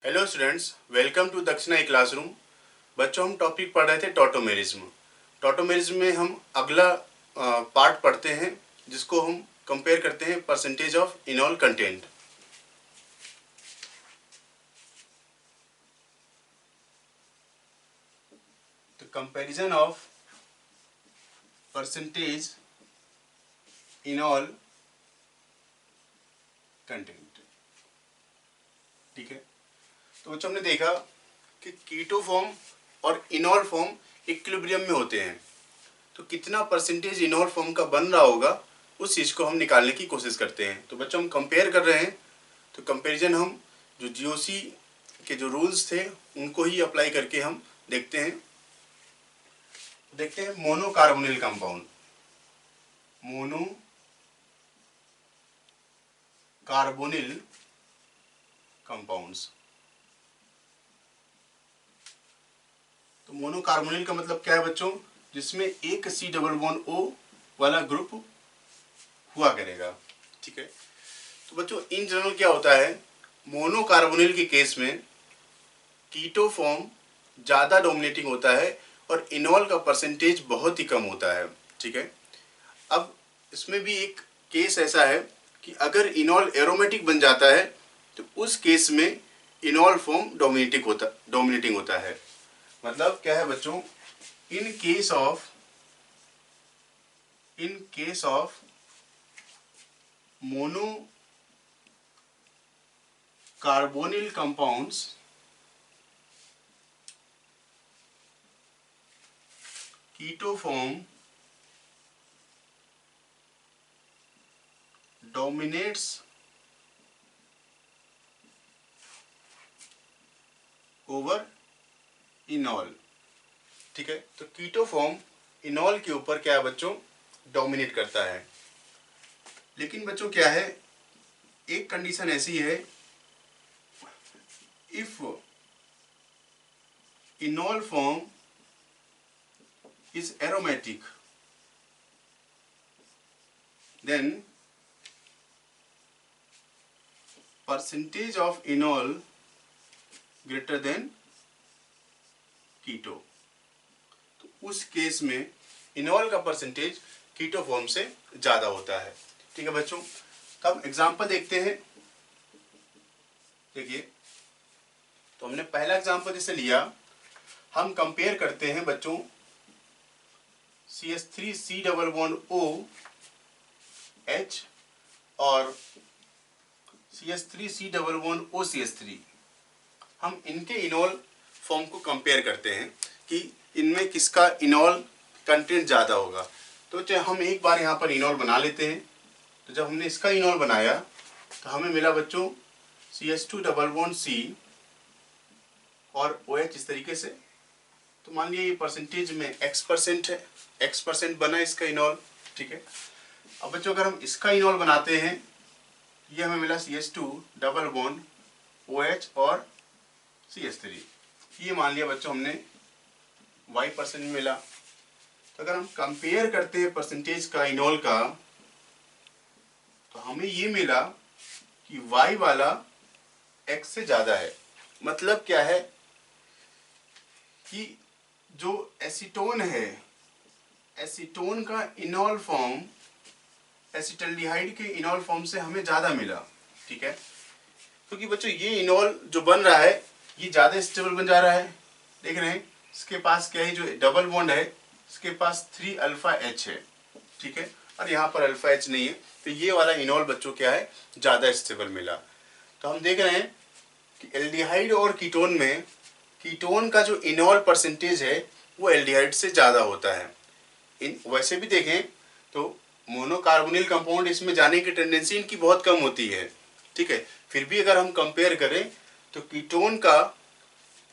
Hello students, welcome to दक्षिणा ई classroom. बच्चों, हम टॉपिक पढ़ रहे थे टॉटोमेरिज्म। टॉटोमेरिज्म में हम अगला पार्ट पढ़ते हैं जिसको हम कंपेयर करते हैं परसेंटेज ऑफ इनॉल कंटेंट। तो कंपैरिजन ऑफ परसेंटेज इनॉल कंटेंट। ठीक है, तो बच्चों हमने देखा कि कीटो फॉर्म और इनॉल फॉर्म इक्विलिब्रियम में होते हैं। तो कितना परसेंटेज इनॉल फॉर्म का बन रहा होगा उस चीज़ को हम निकालने की कोशिश करते हैं। तो बच्चों हम कंपेयर कर रहे हैं, तो कंपैरिजन हम जो जीओसी के जो रूल्स थे उनको ही अप्लाई करके हम देखते हैं। मोनोकार्बोनिल कंपाउंड, मोनो कार्बोनिल कंपाउंड्स। तो मोनोकार्बोनिल का मतलब क्या है बच्चों? जिसमें एक सी डबल बॉन्ड ओ वाला ग्रुप हुआ करेगा। ठीक है, तो बच्चों इन जनरल क्या होता है, मोनोकार्बोनिल के केस में कीटो फॉर्म ज़्यादा डोमिनेटिंग होता है और इनॉल का परसेंटेज बहुत ही कम होता है। ठीक है, अब इसमें भी एक केस ऐसा है कि अगर इनॉल एरोमेटिक बन जाता है तो उस केस में इनॉल फॉर्म डोमिनेटिंग होता है। मतलब क्या है बच्चों, in case of mono carbonyl compounds, keto form dominates over enol. ठीक है, तो कीटो फॉर्म इनॉल के ऊपर क्या है बच्चों, डोमिनेट करता है। लेकिन बच्चों क्या है, एक कंडीशन ऐसी है, if enol form is aromatic then percentage of enol greater than keto. तो उस केस में इनॉल का परसेंटेज कीटो फॉर्म से ज्यादा होता है। ठीक है बच्चों, अब एग्जांपल देखते हैं। देखिए, तो हमने पहला एग्जांपल जैसे लिया, हम कंपेयर करते हैं बच्चों CH3C डबल बॉन्ड OH और CH3C डबल बॉन्ड OCH3। हम इनके इनॉल फॉर्म को कंपेयर करते हैं कि इनमें किसका इनॉल कंटेंट ज़्यादा होगा। तो चाहे हम एक बार यहाँ पर इनॉल बना लेते हैं। तो जब हमने इसका इनॉल बनाया तो हमें मिला बच्चों CH2 डबल बॉन्ड C और OH इस तरीके से। तो मान लिया ये परसेंटेज में X% है, X% बना इसका इनॉल। ठीक है, अब बच्चों अगर हम इसका इनॉल बनाते हैं, ये हमें मिला CH2 डबल बॉन्ड OH और CH3। ये मान लिया बच्चों हमने Y% में मिला। तो अगर हम कंपेयर करते हैं परसेंटेज का इनॉल का, तो हमें ये मिला कि Y वाला X से ज्यादा है। मतलब क्या है कि जो एसीटोन है, एसीटोन का इनॉल फॉर्म एसिटल्डिहाइड के इनॉल फॉर्म से हमें ज्यादा मिला। ठीक है, क्योंकि बच्चों ये इनॉल जो बन रहा है ये ज्यादा स्टेबल बन जा रहा है। देख रहे हैं इसके पास क्या है, जो डबल बॉन्ड है इसके पास 3 अल्फा H है। ठीक है, और यहाँ पर अल्फा H नहीं है, तो ये वाला इनॉल बच्चों क्या है, ज्यादा स्टेबल मिला। तो हम देख रहे हैं कि एल्डिहाइड और कीटोन में कीटोन का जो इनॉल परसेंटेज है वो एल्डिहाइड से ज्यादा होता है। वैसे भी देखें तो मोनोकार्बोनिल कंपाउंड इसमें जाने की टेंडेंसी इनकी बहुत कम होती है। ठीक है, फिर भी अगर हम कंपेयर करें तो कीटोन का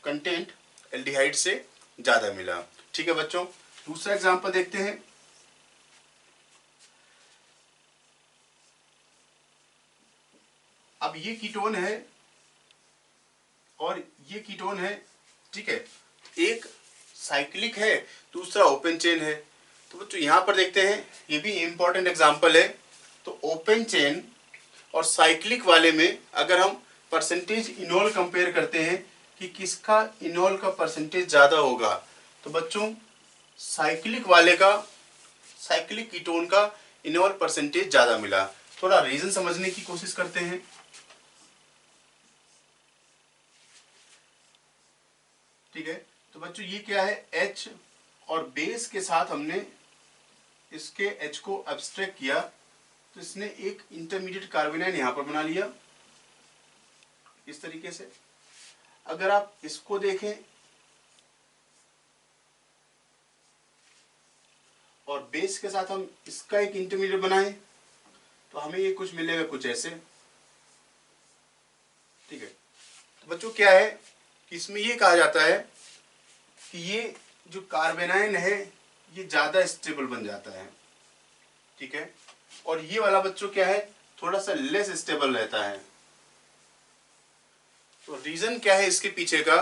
कंटेंट एल्डिहाइड से ज्यादा मिला। ठीक है बच्चों, दूसरा एग्जांपल देखते हैं। अब ये कीटोन है और ये कीटोन है। ठीक है, एक साइक्लिक है, दूसरा ओपन चेन है। तो बच्चों यहाँ पर देखते हैं, ये भी इंपॉर्टेंट एग्जांपल है। तो ओपन चेन और साइक्लिक वाले में अगर हम परसेंटेज इनोल कंपेयर करते हैं कि किसका इनोल का परसेंटेज ज़्यादा होगा, तो बच्चों साइक्लिक वाले का, साइक्लिक कीटोन का इनोल परसेंटेज ज़्यादा मिला। थोड़ा रीजन समझने की कोशिश करते हैं। ठीक है, तो बच्चों ये क्या है, H और बेस के साथ हमने इसके H को एब्स्ट्रैक्ट किया, तो इसने एक इंटरमीडिएट कार्बोनाइन यहां पर बना लिया इस तरीके से। अगर आप इसको देखें और बेस के साथ हम इसका एक इंटरमीडिएट बनाएं, तो हमें ये कुछ मिलेगा कुछ ऐसे। ठीक है, तो बच्चों क्या है कि इसमें ये कहा जाता है कि ये जो कार्बोनाइन है ये ज्यादा स्टेबल बन जाता है। ठीक है, और ये वाला बच्चों क्या है, थोड़ा सा लेस स्टेबल रहता है। तो रीजन क्या है इसके पीछे का,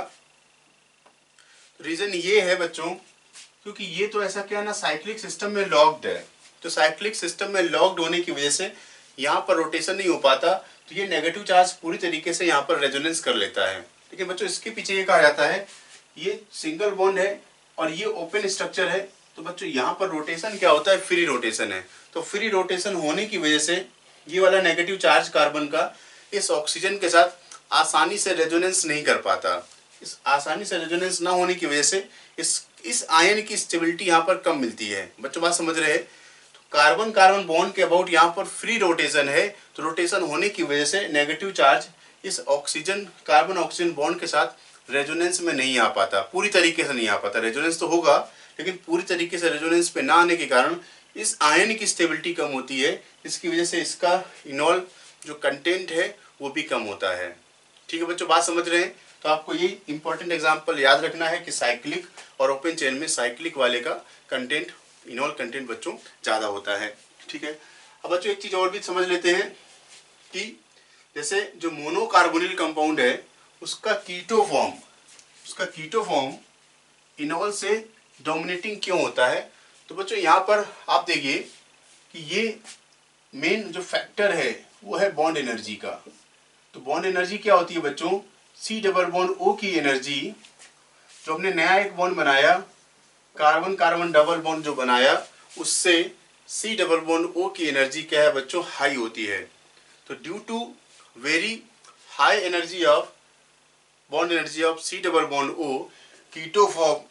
रीजन ये है बच्चों, क्योंकि ये तो ऐसा क्या है ना, साइक्लिक सिस्टम में लॉक्ड है। तो साइक्लिक सिस्टम में लॉक्ड होने की वजह से यहाँ पर रोटेशन नहीं हो पाता, तो ये नेगेटिव चार्ज पूरी तरीके से यहाँ पर रेजोनेंस कर लेता है। लेकिन बच्चों इसके पीछे ये कहा जाता है, ये सिंगल बॉन्ड है और ये ओपन स्ट्रक्चर है, तो बच्चों यहाँ पर रोटेशन क्या होता है, फ्री रोटेशन है। तो फ्री रोटेशन होने की वजह से ये वाला नेगेटिव चार्ज कार्बन का इस ऑक्सीजन के साथ आसानी से रेजोनेंस नहीं कर पाता। इस आसानी से रेजोनेंस ना होने की वजह से इस आयन की स्टेबिलिटी यहाँ पर कम मिलती है। बच्चों बात समझ रहे हैं? तो कार्बन कार्बन बॉन्ड के अबाउट यहाँ पर फ्री रोटेशन है, तो रोटेशन होने की वजह से नेगेटिव चार्ज इस ऑक्सीजन कार्बन ऑक्सीजन बॉन्ड के साथ रेजोनेंस में नहीं आ पाता, पूरी तरीके से नहीं आ पाता। रेजोनेंस तो होगा लेकिन पूरी तरीके से रेजोनेंस पे ना आने के कारण इस आयन की स्टेबिलिटी कम होती है, जिसकी वजह से इसका इनोल जो कंटेंट है वो भी कम होता है। ठीक है बच्चों, बात समझ रहे हैं? तो आपको ये इंपॉर्टेंट एग्जांपल याद रखना है कि साइक्लिक और ओपन चेन में साइक्लिक वाले का कंटेंट, इनोल कंटेंट बच्चों ज़्यादा होता है। ठीक है, अब बच्चों एक चीज़ और भी समझ लेते हैं कि जैसे जो मोनोकार्बोनिल कंपाउंड है उसका कीटो फॉर्म इनोल से डोमिनेटिंग क्यों होता है। तो बच्चों यहाँ पर आप देखिए कि ये मेन जो फैक्टर है वो है बॉन्ड एनर्जी का। तो बॉन्ड एनर्जी क्या होती है बच्चों, C डबल बॉन्ड O की एनर्जी, जो हमने नया एक बॉन्ड बनाया, कार्बन कार्बन डबल बॉन्ड जो बनाया, उससे C डबल बॉन्ड O की एनर्जी क्या है बच्चों, हाई होती है। तो due to very high energy of bond energy of C double bond O, keto form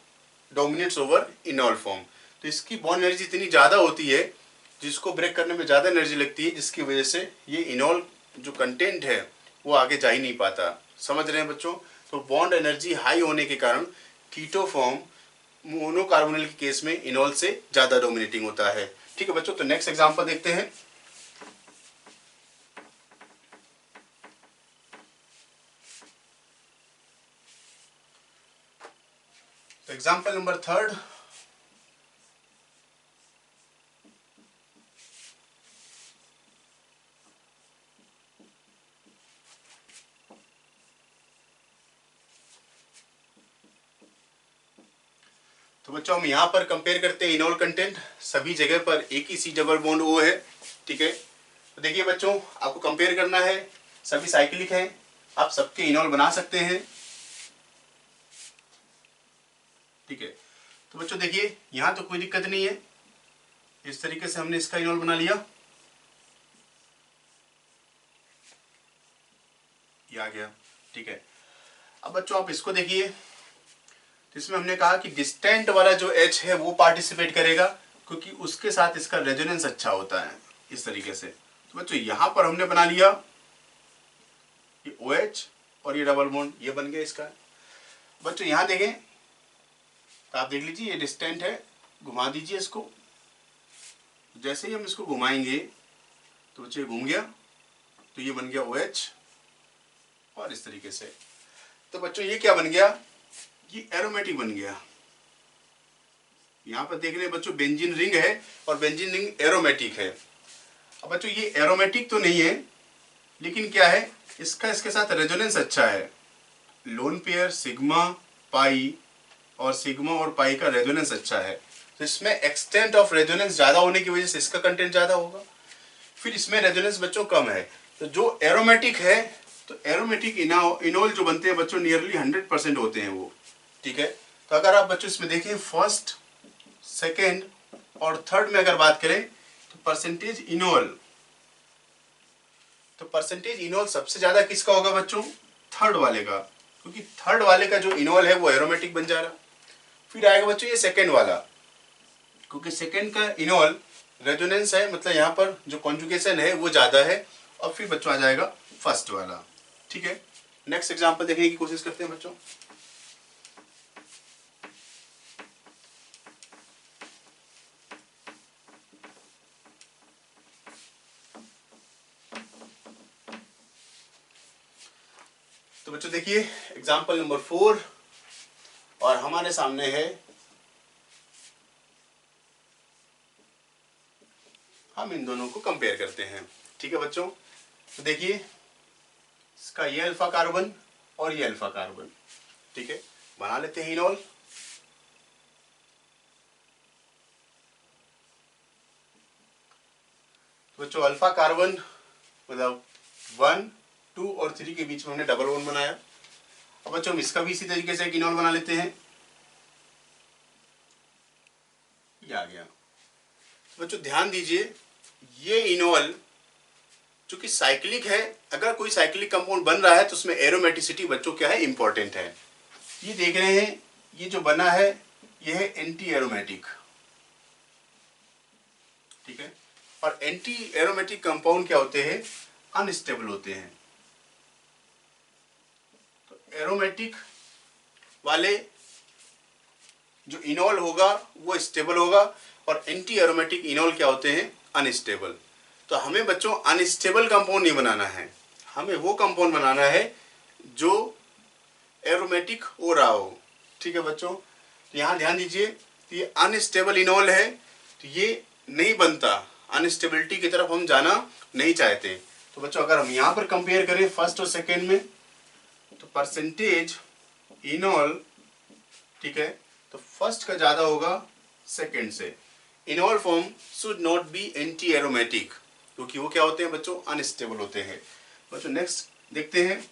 dominates over enol form. तो इसकी बॉन्ड एनर्जी इतनी ज़्यादा होती है, जिसको ब्रेक करने में ज़्यादा एनर्जी लगती है, जिसकी वजह से ये इनोल जो कंटेंट है वो आगे जा ही नहीं पाता। समझ रहे हैं बच्चों? तो बॉन्ड एनर्जी हाई होने के कारण कीटो फॉर्म मोनोकार्बोनिल के केस में इनोल से ज़्यादा डोमिनेटिंग होता है। ठीक है बच्चों, तो नेक्स्ट एग्जांपल देखते हैं। तो एग्जांपल नंबर 3। तो बच्चों हम यहाँ पर कंपेयर करते हैं इनोल कंटेंट, सभी जगह पर एक ही C डबल बॉन्ड O है। ठीक है, तो देखिए बच्चों आपको कंपेयर करना है, सभी साइक्लिक हैं, आप सबके इनोल बना सकते हैं। ठीक है, तो बच्चों देखिए यहाँ तो कोई दिक्कत नहीं है, इस तरीके से हमने इसका इनोल बना लिया, ये आ गया। ठीक है, अब बच्चों आप इसको देखिए, तो इसमें हमने कहा कि डिस्टेंट वाला जो H है वो पार्टिसिपेट करेगा, क्योंकि उसके साथ इसका रेजोनेंस अच्छा होता है, इस तरीके से। तो बच्चों यहाँ पर हमने बना लिया ये OH और ये डबल बॉन्ड, ये बन गया इसका। बच्चों यहाँ देखें तो आप देख लीजिए ये डिस्टेंट है, घुमा दीजिए इसको, जैसे ही हम इसको घुमाएंगे तो बच्चों ये घूम गया, तो ये बन गया OH और इस तरीके से। तो बच्चों ये क्या बन गया, ये एरोमेटिक बन गया। यहाँ पर देख रहे हैं बच्चों बेंजीन रिंग है और बेंजीन रिंग एरोमेटिक है। अब बच्चों ये एरोमेटिक तो नहीं है, लेकिन क्या है इसका इसके साथ रेजोनेंस अच्छा है। लोन पेयर सिग्मा पाई और सिग्मा और पाई का रेजोनेंस अच्छा है, तो इसमें एक्सटेंट ऑफ रेजोनेंस ज़्यादा होने की वजह से इसका कंटेंट ज़्यादा होगा। फिर इसमें रेजोनेंस बच्चों कम है, तो जो एरोमेटिक है तो एरोमेटिक इनोल जो बनते हैं बच्चों नियरली 100% होते हैं वो, ठीक है। तो अगर आप बच्चों इसमें देखें फर्स्ट, सेकेंड और थर्ड में अगर बात करें तो परसेंटेज इनोल सबसे ज्यादा किसका होगा बच्चों? थर्ड वाले का, क्योंकि थर्ड वाले का जो इनोल है वो एरोमेटिक बन जा रहा। फिर आएगा बच्चों ये सेकेंड वाला, क्योंकि सेकेंड का इनोल रेजोनेंस है, मतलब यहाँ पर जो कॉन्जुगेशन है वो ज्यादा है। और फिर बच्चों आ जाएगा फर्स्ट वाला, ठीक है। नेक्स्ट एग्जांपल देखने की कोशिश करते हैं बच्चों। तो बच्चों देखिए एग्जांपल नंबर 4 और हमारे सामने है, हम इन दोनों को कंपेयर करते हैं, ठीक है बच्चों। तो देखिए इसका ये अल्फा कार्बन और ये अल्फा कार्बन, ठीक है, बना लेते हैं इनोल। तो बच्चों अल्फा कार्बन मतलब 1, 2 और 3 के बीच में हमने डबल बॉन्ड बनाया। अब बच्चों हम इसका भी इसी तरीके से एक इनोल बना लेते हैं, ये आ गया। तो बच्चों ध्यान दीजिए ये इनोल चूंकि साइक्लिक है, अगर कोई साइक्लिक कंपाउंड बन रहा है तो उसमें एरोमेटिसिटी बच्चों क्या है? इंपॉर्टेंट है। ये देख रहे हैं ये जो बना है ये है एंटी एरोमेटिक, ठीक है। और एंटी एरोमेटिक कंपाउंड क्या होते हैं? अनस्टेबल होते हैं। तो एरोमेटिक वाले जो इनोल होगा वो स्टेबल होगा और एंटी एरोमेटिक इनोल क्या होते हैं? अनस्टेबल। तो हमें बच्चों अनस्टेबल कंपाउंड नहीं बनाना है, हमें वो कंपाउंड बनाना है जो एरोमेटिक हो रहा हो, ठीक है बच्चों। तो यहाँ ध्यान दीजिए ये अनस्टेबल इनोल है तो ये नहीं बनता, अनस्टेबिलिटी की तरफ हम जाना नहीं चाहते। तो बच्चों अगर हम यहाँ पर कंपेयर करें फर्स्ट और सेकेंड में तो परसेंटेज इनोल, ठीक है, तो फर्स्ट का ज्यादा होगा सेकेंड से। Enol form should not be anti aromatic, क्योंकि वो क्या होते हैं बच्चों? अनस्टेबल होते हैं। बच्चों नेक्स्ट देखते हैं।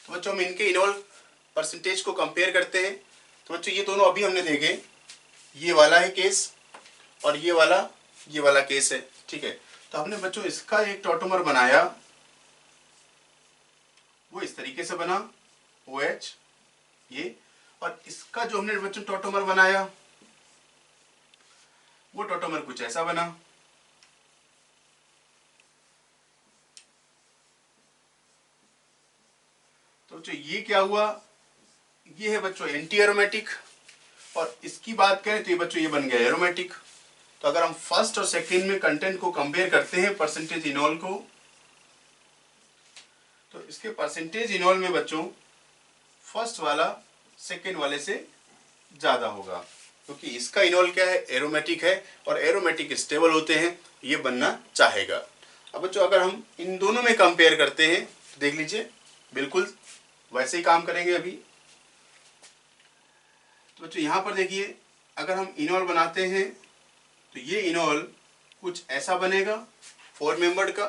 तो बच्चों हम इनके इनोल परसेंटेज को कंपेयर करते हैं। तो बच्चों ये दोनों अभी हमने देखे, ये वाला है केस और ये वाला केस है, ठीक है। तो हमने बच्चों इसका एक टॉटोमर बनाया, वो इस तरीके से बना OH ये, और इसका जो हमने बच्चों टॉटोमर बनाया वो टॉटोमर कुछ ऐसा बना। तो बच्चों ये क्या हुआ? ये है बच्चों एंटी एरोमेटिक, और इसकी बात करें तो ये बच्चों ये बन गया एरोमेटिक। तो अगर हम फर्स्ट और सेकेंड में कंटेंट को कंपेयर करते हैं परसेंटेज इनोल को, तो इसके परसेंटेज इनोल में बच्चों फर्स्ट वाला सेकेंड वाले से ज्यादा होगा, क्योंकि इसका इनोल क्या है? एरोमेटिक है, और एरोमेटिक स्टेबल होते हैं, ये बनना चाहेगा। अब बच्चों अगर हम इन दोनों में कंपेयर करते हैं तो देख लीजिए बिल्कुल वैसे ही काम करेंगे अभी। तो बच्चों यहाँ पर देखिए अगर हम इनोल बनाते हैं तो ये इनोल कुछ ऐसा बनेगा 4 मेंबर्ड का,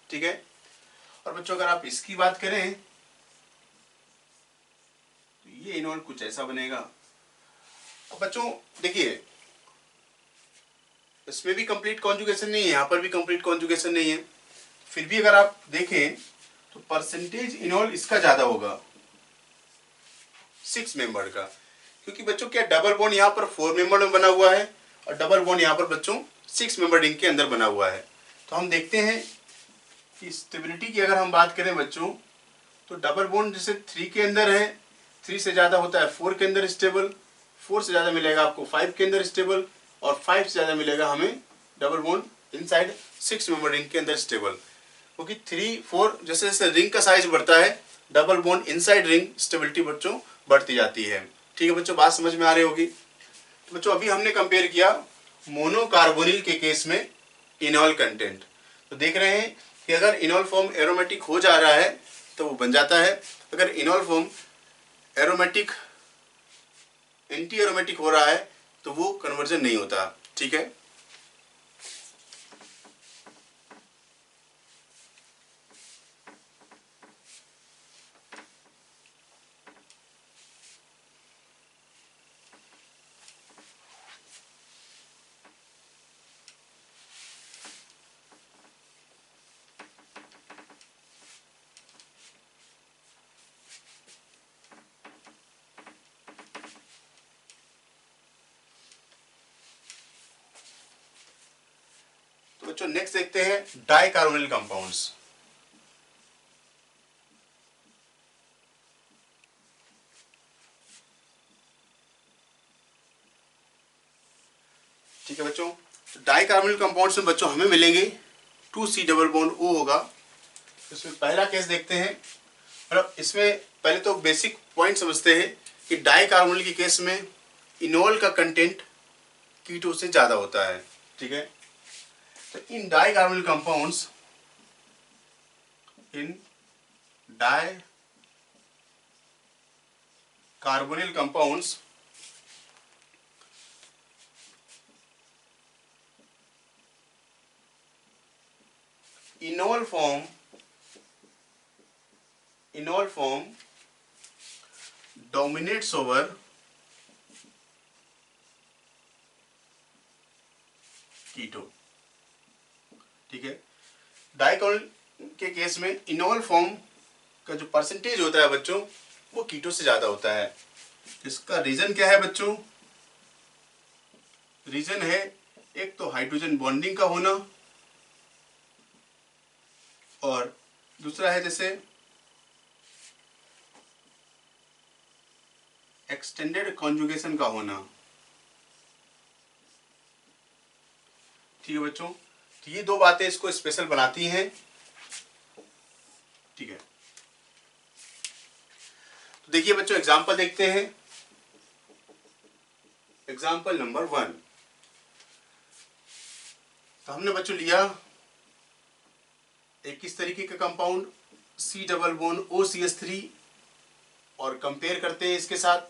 ठीक है। और बच्चों अगर आप इसकी बात करें तो ये इनोल कुछ ऐसा बनेगा। अब बच्चों देखिए इसमें भी कंप्लीट कॉन्जुगेशन नहीं है, यहाँ पर भी कंप्लीट कॉन्जुगेशन नहीं है, फिर भी अगर आप देखें तो परसेंटेज इनोल इसका ज्यादा होगा 6 मेंबर का, क्योंकि बच्चों क्या डबल बॉन्ड यहाँ पर 4 मेंबर में बना हुआ है और डबल बॉन्ड यहाँ पर बच्चों 6 मेंबर रिंग के अंदर बना हुआ है। तो हम देखते हैं कि स्टेबिलिटी की अगर हम बात करें बच्चों तो डबल बॉन्ड जैसे 3 के अंदर है, 3 से ज़्यादा होता है 4 के अंदर स्टेबल, 4 से ज़्यादा मिलेगा आपको 5 के अंदर स्टेबल, और 5 से ज़्यादा मिलेगा हमें double bond inside 6 member ring के अंदर स्टेबल। क्योंकि 3, 4 जैसे जैसे रिंग का साइज बढ़ता है double bond inside ring stability बच्चों बढ़ती जाती है। ठीक है बच्चों, बात समझ में आ रही होगी। तो बच्चों अभी हमने कंपेयर किया मोनोकार्बोनिल के केस में इनॉल कंटेंट। तो देख रहे हैं कि अगर इनॉल फॉर्म एरोमेटिक हो जा रहा है तो वो बन जाता है, अगर इनॉल फॉर्म एरोमेटिक एंटी एरोमेटिक हो रहा है तो वो कन्वर्जन नहीं होता। ठीक है, तो बच्चों नेक्स्ट देखते हैं डाइकार्बोनिल कंपाउंड्स। ठीक है बच्चों, डाइकार्बोनिल कंपाउंड्स में बच्चों हमें मिलेंगे 2C डबल बॉन्ड O होगा। इसमें पहला केस देखते हैं, मतलब इसमें पहले तो बेसिक पॉइंट समझते हैं कि डाइकार्बोनिल के केस में इनॉल का कंटेंट कीटो से ज़्यादा होता है। ठीक है, तो in dicarbonyl compounds, in dicarbonyl compounds enol form dominates over keto. ठीक है, डाइकार्बोनिल के केस में इनॉल फॉर्म का जो परसेंटेज होता है बच्चों वो कीटो से ज्यादा होता है। इसका रीजन क्या है बच्चों? रीजन है एक तो हाइड्रोजन बॉन्डिंग का होना और दूसरा है जैसे एक्सटेंडेड कॉन्जुगेशन का होना। ठीक है बच्चों, तो ये दो बातें इसको स्पेशल बनाती हैं। ठीक है, तो देखिए बच्चों एग्जांपल देखते हैं। एग्जांपल नंबर 1, तो हमने बच्चों लिया एक किस तरीके का compound C double bond OCH3 और कंपेयर करते हैं इसके साथ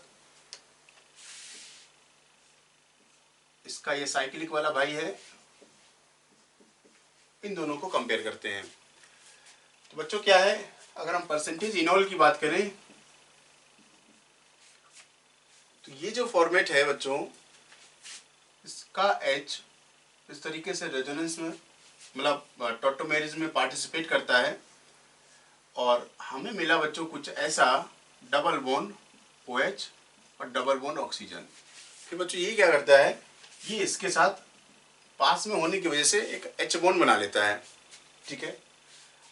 इसका ये साइक्लिक वाला भाई है, इन दोनों को कंपेयर करते हैं। तो बच्चों क्या है, अगर हम परसेंटेज इनॉल की बात करें तो ये जो फॉर्मेट है बच्चों, इसका H इस तरीके से रेजोनेंस में मतलब टॉटोमेरिज में पार्टिसिपेट करता है और हमें मिला बच्चों कुछ ऐसा डबल बॉन्ड OH और डबल बॉन्ड ऑक्सीजन। फिर बच्चों ये क्या करता है, ये इसके साथ पास में होने की वजह से एक H बॉन्ड बना लेता है। ठीक है,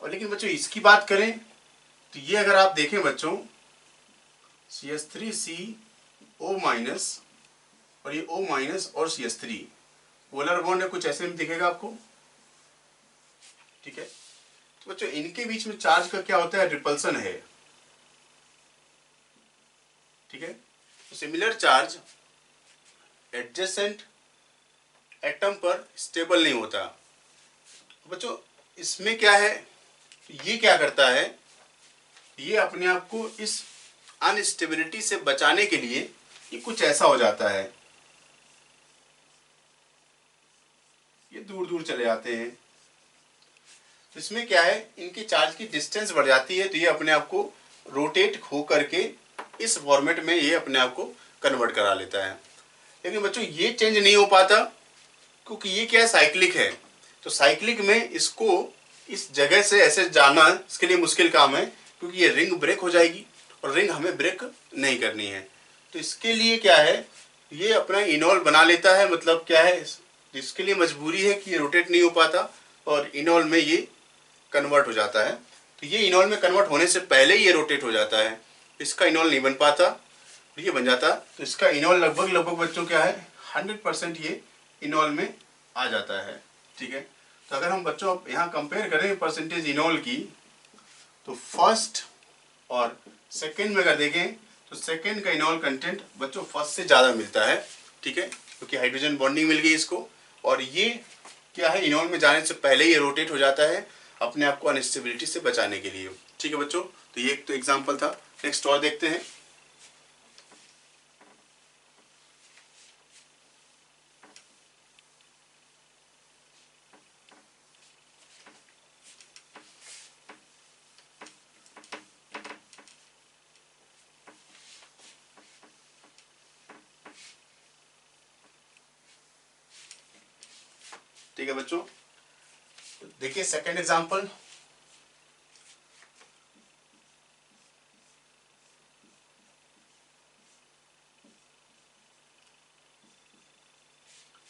और लेकिन बच्चों इसकी बात करें तो ये अगर आप देखें बच्चों CH3CO- और ये O- और CH3 पोलर बॉन्ड है, कुछ ऐसे में दिखेगा आपको। ठीक है, तो बच्चों इनके बीच में चार्ज का क्या होता है, रिपल्सन है। ठीक है, तो सिमिलर चार्ज एडजेसेंट एटम पर स्टेबल नहीं होता। तो बच्चों इसमें क्या है, ये क्या करता है, ये अपने आप को इस अनस्टेबिलिटी से बचाने के लिए ये कुछ ऐसा हो जाता है, ये दूर दूर चले जाते हैं। तो इसमें क्या है, इनकी चार्ज की डिस्टेंस बढ़ जाती है तो ये अपने आप को रोटेट हो करके इस फॉर्मेट में ये अपने आप को कन्वर्ट करा लेता है। लेकिन बच्चों ये चेंज नहीं हो पाता क्योंकि ये क्या है, साइक्लिक है। तो साइक्लिक में इसको इस जगह से ऐसे जाना इसके लिए मुश्किल काम है क्योंकि ये रिंग ब्रेक हो जाएगी और रिंग हमें ब्रेक नहीं करनी है। तो इसके लिए क्या है, ये अपना इनॉल बना लेता है, मतलब क्या है, इसके लिए मजबूरी है कि ये रोटेट नहीं हो पाता और इनॉल में ये कन्वर्ट हो जाता है। तो ये इनॉल में कन्वर्ट होने से पहले ये रोटेट हो जाता है, इसका इनॉल नहीं बन पाता, ये बन जाता। तो इसका इनॉल लगभग बच्चों क्या है 100% ये इनॉल में आ जाता है। ठीक है, तो अगर हम बच्चों यहाँ कंपेयर करें परसेंटेज इनॉल की तो फर्स्ट और सेकेंड में अगर देखें तो सेकेंड का इनॉल कंटेंट बच्चों फर्स्ट से ज़्यादा मिलता है। ठीक है, क्योंकि हाइड्रोजन बॉन्डिंग मिल गई इसको, और ये क्या है, इनोल में जाने से पहले ये रोटेट हो जाता है अपने आप को अनस्टेबिलिटी से बचाने के लिए। ठीक है बच्चों, तो ये एक तो एग्जांपल था। नेक्स्ट और देखते हैं। ठीक है बच्चों, देखिए सेकंड एग्जांपल।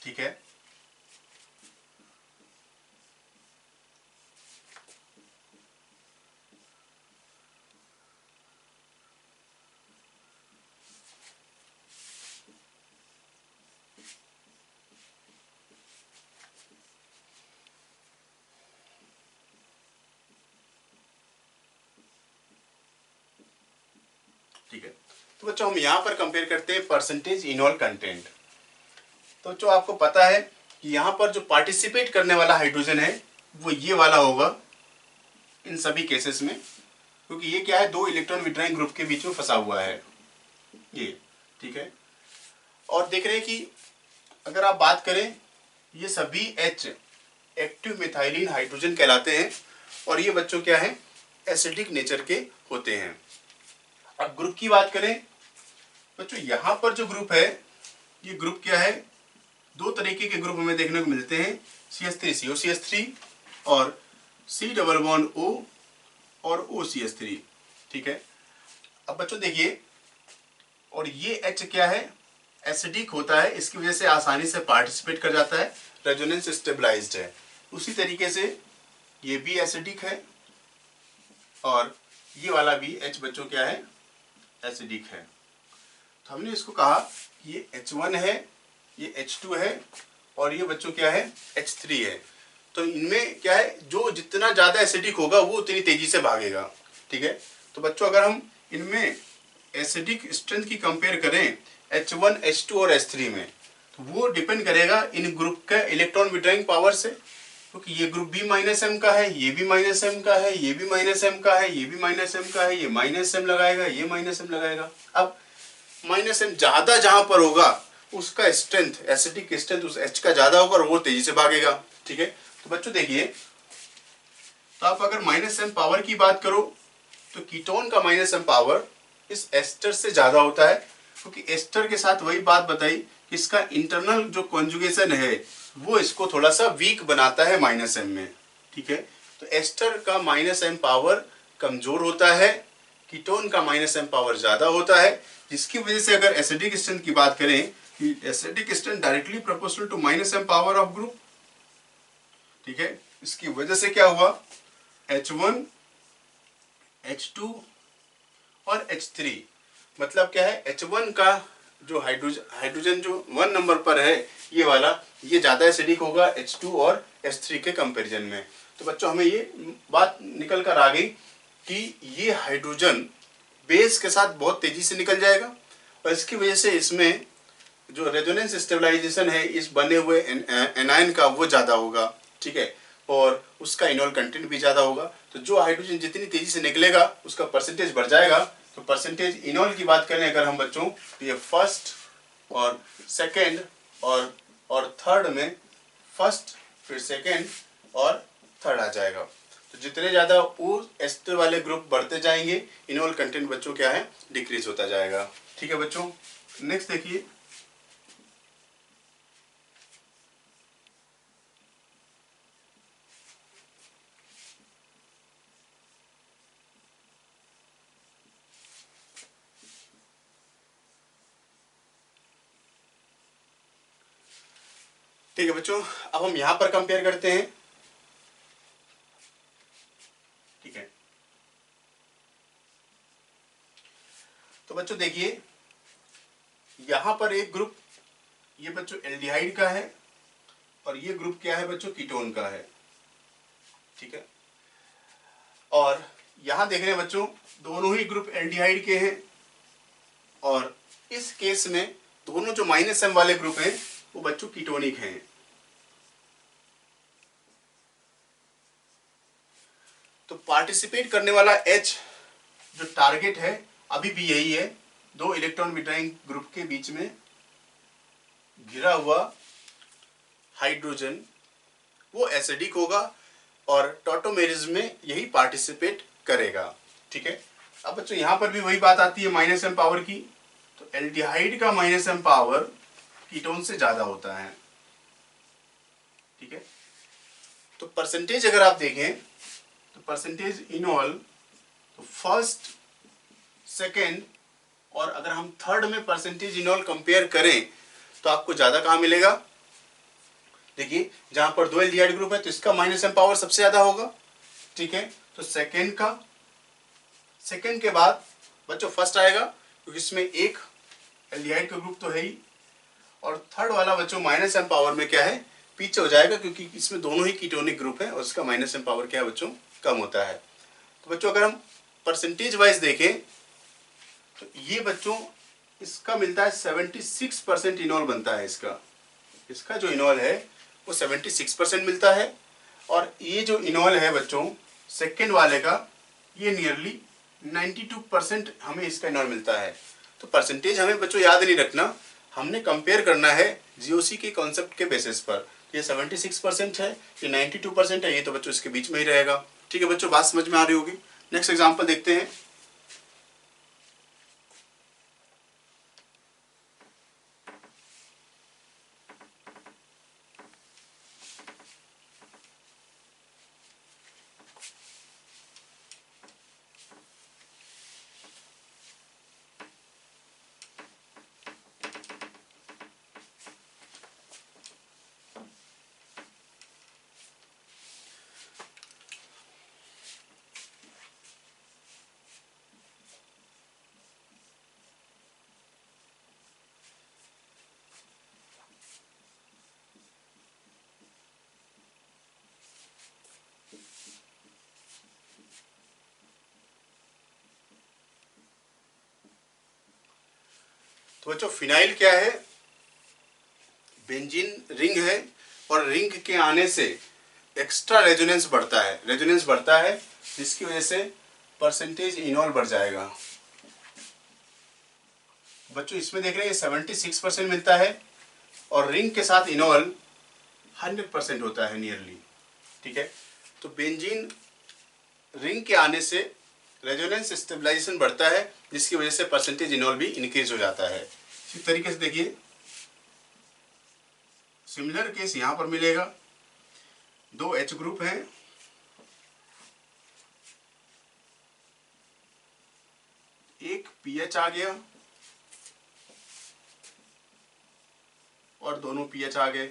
ठीक है, ठीक है। तो बच्चों हम यहाँ पर कंपेयर करते हैं परसेंटेज इनोल कंटेंट। तो जो आपको पता है कि यहाँ पर जो पार्टिसिपेट करने वाला हाइड्रोजन है वो ये वाला होगा इन सभी केसेस में, क्योंकि ये क्या है, दो इलेक्ट्रॉन विड्रॉइंग ग्रुप के बीच में फंसा हुआ है ये। ठीक है, और देख रहे हैं कि अगर आप बात करें, ये सभी H एक्टिव मिथाइलिन हाइड्रोजन कहलाते हैं और ये बच्चों क्या है, एसिडिक नेचर के होते हैं। अब ग्रुप की बात करें बच्चों, यहाँ पर जो ग्रुप है ये ग्रुप क्या है, दो तरीके के ग्रुप हमें देखने को मिलते हैं, CH3COCH3 और C डबल बॉन्ड O और OCH3। ठीक है, अब बच्चों देखिए, और ये H क्या है, एसिडिक होता है, इसकी वजह से आसानी से पार्टिसिपेट कर जाता है, रेजोनेंस स्टेबलाइज्ड है। उसी तरीके से ये भी एसिडिक है और ये वाला भी H बच्चों क्या है, एसिडिक है। तो हमने इसको कहा कि ये H1 है, ये H2 है और ये बच्चों क्या है, H3 है। तो इनमें क्या है, जो जितना ज़्यादा एसिडिक होगा वो उतनी तेजी से भागेगा। ठीक है, तो बच्चों अगर हम इनमें एसिडिक स्ट्रेंथ की कंपेयर करें H1, H2 और H3 में, तो वो डिपेंड करेगा इन ग्रुप का इलेक्ट्रॉन विड्रॉइंग पावर से, क्योंकि ये ग्रुप भी -M का है, ये भी -M का है, ये भी -M का है, ये भी -M का है, ये -M लगाएगा, ये -M लगाएगा। अब -M ज्यादा जहां पर होगा उसका स्ट्रेंथ, एसिडिक स्ट्रेंथ उस H का ज्यादा होगा और वो तेजी से भागेगा। ठीक है, तो बच्चों देखिए, तो आप अगर -M पावर की बात करो तो कीटोन का -M पावर इस एस्टर से ज्यादा होता है, क्योंकि एस्टर के साथ वही बात बताई कि इसका इंटरनल जो कॉन्जुगेशन है वो इसको थोड़ा सा वीक बनाता है -M में। ठीक है, तो एस्टर का -M पावर कमजोर होता है, कीटोन का -M पावर ज्यादा होता है, जिसकी वजह से अगर एसिडिक स्ट्रेंथ की बात करें कि acidic strength directly proportional to -M power of group. ठीक है, इसकी वजह से क्या हुआ, H1, H2 और H3, मतलब क्या है, H1 का जो हाइड्रोजन जो 1 नंबर पर है ये वाला, ये ज्यादा एसिडिक होगा H2 और H3 के कंपैरिजन में। तो बच्चों हमें ये बात निकल कर आ गई कि ये हाइड्रोजन बेस के साथ बहुत तेजी से निकल जाएगा और इसकी वजह से इसमें जो रेजोनेंस स्टेबलाइजेशन है इस बने हुए एनायन का वो ज्यादा होगा। ठीक है, और उसका इनोल कंटेंट भी ज्यादा होगा। तो जो हाइड्रोजन जितनी तेजी से निकलेगा उसका परसेंटेज बढ़ जाएगा। तो परसेंटेज इनोल की बात करें अगर हम बच्चों, तो ये फर्स्ट और सेकेंड और थर्ड में फर्स्ट, फिर सेकेंड और थर्ड आ जाएगा। तो जितने ज़्यादा ओ एस्टर वाले ग्रुप बढ़ते जाएंगे, इनोल कंटेंट बच्चों क्या है, डिक्रीज होता जाएगा। ठीक है बच्चों, नेक्स्ट देखिए, ठीक है बच्चों, अब हम यहां पर कंपेयर करते हैं। ठीक है, तो बच्चों देखिए, यहां पर एक ग्रुप ये बच्चों एल्डिहाइड का है और ये ग्रुप क्या है बच्चों, कीटोन का है। ठीक है, और यहां देख रहे हैं बच्चों, दोनों ही ग्रुप एल्डिहाइड के हैं और इस केस में दोनों जो -M वाले ग्रुप हैं वो बच्चों कीटोनिक हैं। तो पार्टिसिपेट करने वाला H जो टारगेट है अभी भी यही है, 2 इलेक्ट्रॉन विड्रॉइंग ग्रुप के बीच में घिरा हुआ हाइड्रोजन, वो एसिडिक होगा और टॉटोमेरिज्म में यही पार्टिसिपेट करेगा। ठीक है। अब बच्चों यहाँ पर भी वही बात आती है माइनस एम पावर की, तो एल्डिहाइड का माइनस एम पावर कीटोन से ज्यादा होता है। ठीक है। तो परसेंटेज अगर आप देखें तो परसेंटेज इनॉल, तो फर्स्ट, सेकेंड और अगर हम थर्ड में परसेंटेज इनॉल कंपेयर करें तो आपको ज्यादा कहाँ मिलेगा? देखिए जहां पर 2 एल्डिहाइड ग्रुप है तो इसका माइनस एम पावर सबसे ज्यादा होगा। ठीक है। तो सेकेंड के बाद बच्चों फर्स्ट आएगा क्योंकि इसमें एक एल्डिहाइड का ग्रुप तो है ही, और थर्ड वाला बच्चों माइनस एम पावर में क्या है, पीछे हो जाएगा क्योंकि इसमें दोनों ही कीटोनिक ग्रुप है और इसका माइनस एम पावर क्या है बच्चों, कम होता है। तो बच्चों अगर हम परसेंटेज वाइज देखें तो ये बच्चों इसका मिलता है 76% इनॉल बनता है इसका जो इनॉल है वो 76% मिलता है, और ये जो इनॉल है बच्चों सेकेंड वाले का ये नियरली 92% हमें इसका इनॉल मिलता है। तो परसेंटेज हमें बच्चों याद नहीं रखना, हमने कंपेयर करना है जीओसी के कॉन्सेप्ट के बेसिस पर। ये 76% है, ये 92% है, ये तो बच्चों इसके बीच में ही रहेगा। ठीक है बच्चों, बात समझ में आ रही होगी। नेक्स्ट एग्जांपल देखते हैं। तो बच्चों फिनाइल क्या है, बेंजीन रिंग है, और रिंग के आने से एक्स्ट्रा रेजोनेंस बढ़ता है, जिसकी वजह से परसेंटेज इनॉल बढ़ जाएगा। बच्चों इसमें देख रहे हैं 76% मिलता है और रिंग के साथ इनॉल 100% होता है नियरली। ठीक है। तो बेंजीन रिंग के आने से रेजोनेंस स्टेबलाइजेशन बढ़ता है, जिसकी वजह से परसेंटेज इनॉल भी इंक्रीज हो जाता है। इसी तरीके से देखिए सिमिलर केस यहां पर मिलेगा, 2 H ग्रुप हैं, एक पीएच आ गया और दोनों पीएच आ गए।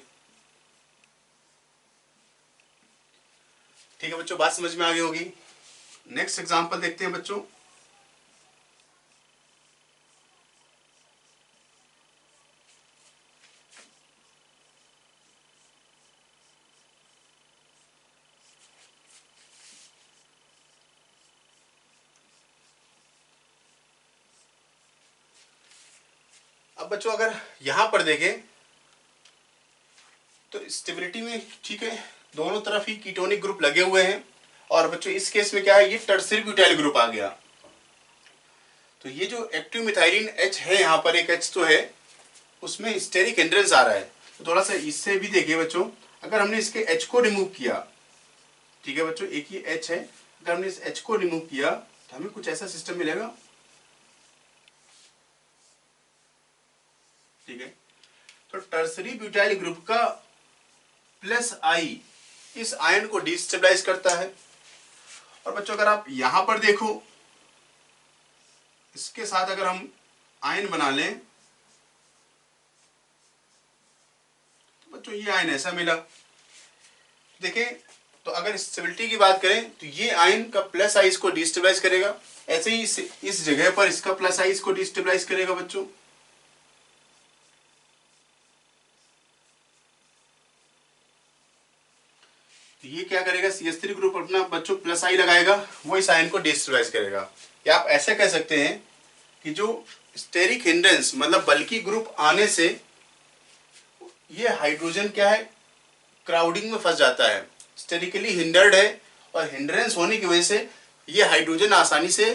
ठीक है बच्चों, बात समझ में आ गई होगी। नेक्स्ट एग्जांपल देखते हैं बच्चों। अब बच्चों अगर यहां पर देखें तो स्टेबिलिटी में ठीक है, दोनों तरफ ही कीटोनिक ग्रुप लगे हुए हैं, और बच्चों इस केस में क्या है, ये टर्सरी ब्यूटाइल ग्रुप आ गया। तो ये जो एक्टिव मिथाइलिन H है, यहाँ पर एक H तो है, उसमें स्टेरिक हिंड्रेंस आ रहा है। तो थोड़ा सा इससे भी देखिए बच्चों, अगर हमने इसके H को रिमूव किया, ठीक है बच्चों, एक ही H है, अगर हमने इस H को रिमूव किया तो हमें कुछ ऐसा सिस्टम मिलेगा। ठीक है। तो टर्सरी ब्यूटाइल ग्रुप का +I इस आयन को डिस्टेबलाइज करता है। और बच्चों अगर आप यहां पर देखो, इसके साथ अगर हम आयन बना लें तो बच्चों ये आयन ऐसा मिला। देखें तो अगर स्टेबिलिटी की बात करें तो ये आयन का +I इसको डिस्टेबलाइज करेगा, ऐसे ही इस जगह पर इसका +I इसको डिस्टेबलाइज करेगा बच्चों। तो ये क्या करेगा, CH3 ग्रुप अपना बच्चों +I लगाएगा, वो इस आयन को डिस्टेबलाइज करेगा। या आप ऐसे कह सकते हैं कि जो स्टेरिक हिंड्रेंस मतलब बल्कि ग्रुप आने से ये हाइड्रोजन क्या है, क्राउडिंग में फंस जाता है, स्टेरिकली हिंडर्ड है और हिंड्रेंस होने की वजह से ये हाइड्रोजन आसानी से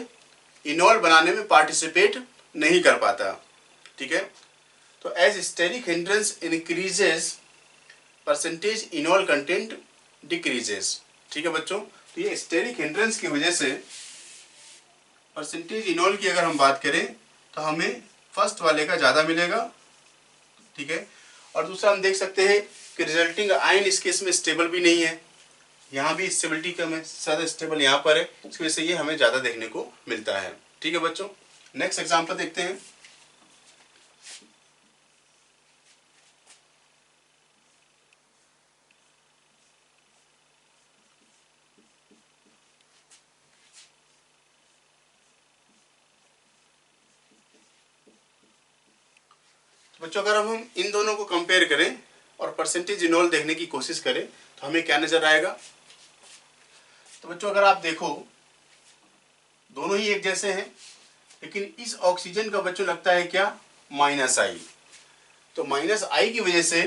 इनोल बनाने में पार्टिसिपेट नहीं कर पाता। ठीक है, तो as steric hindrance increases percentage enol content decreases. ठीक है बच्चों, तो ये स्टेरिक हिंड्रेंस की वजह से परसेंटेज इनोल की अगर हम बात करें तो हमें फर्स्ट वाले का ज़्यादा मिलेगा। ठीक है, और दूसरा हम देख सकते हैं कि रिजल्टिंग आयन इस केस में स्टेबल भी नहीं है, यहाँ भी स्टेबिलिटी कम है, ज़्यादा स्टेबल यहाँ पर है, इसकी वजह से ये हमें ज़्यादा देखने को मिलता है। ठीक है बच्चों, नेक्स्ट एग्जाम्पल देखते हैं। बच्चों अगर हम इन दोनों को कंपेयर करें और परसेंटेज इनोल देखने की कोशिश करें तो हमें क्या नजर आएगा। तो बच्चों अगर आप देखो दोनों ही एक जैसे हैं, लेकिन इस ऑक्सीजन का बच्चों लगता है क्या, माइनस आई। तो माइनस आई की वजह से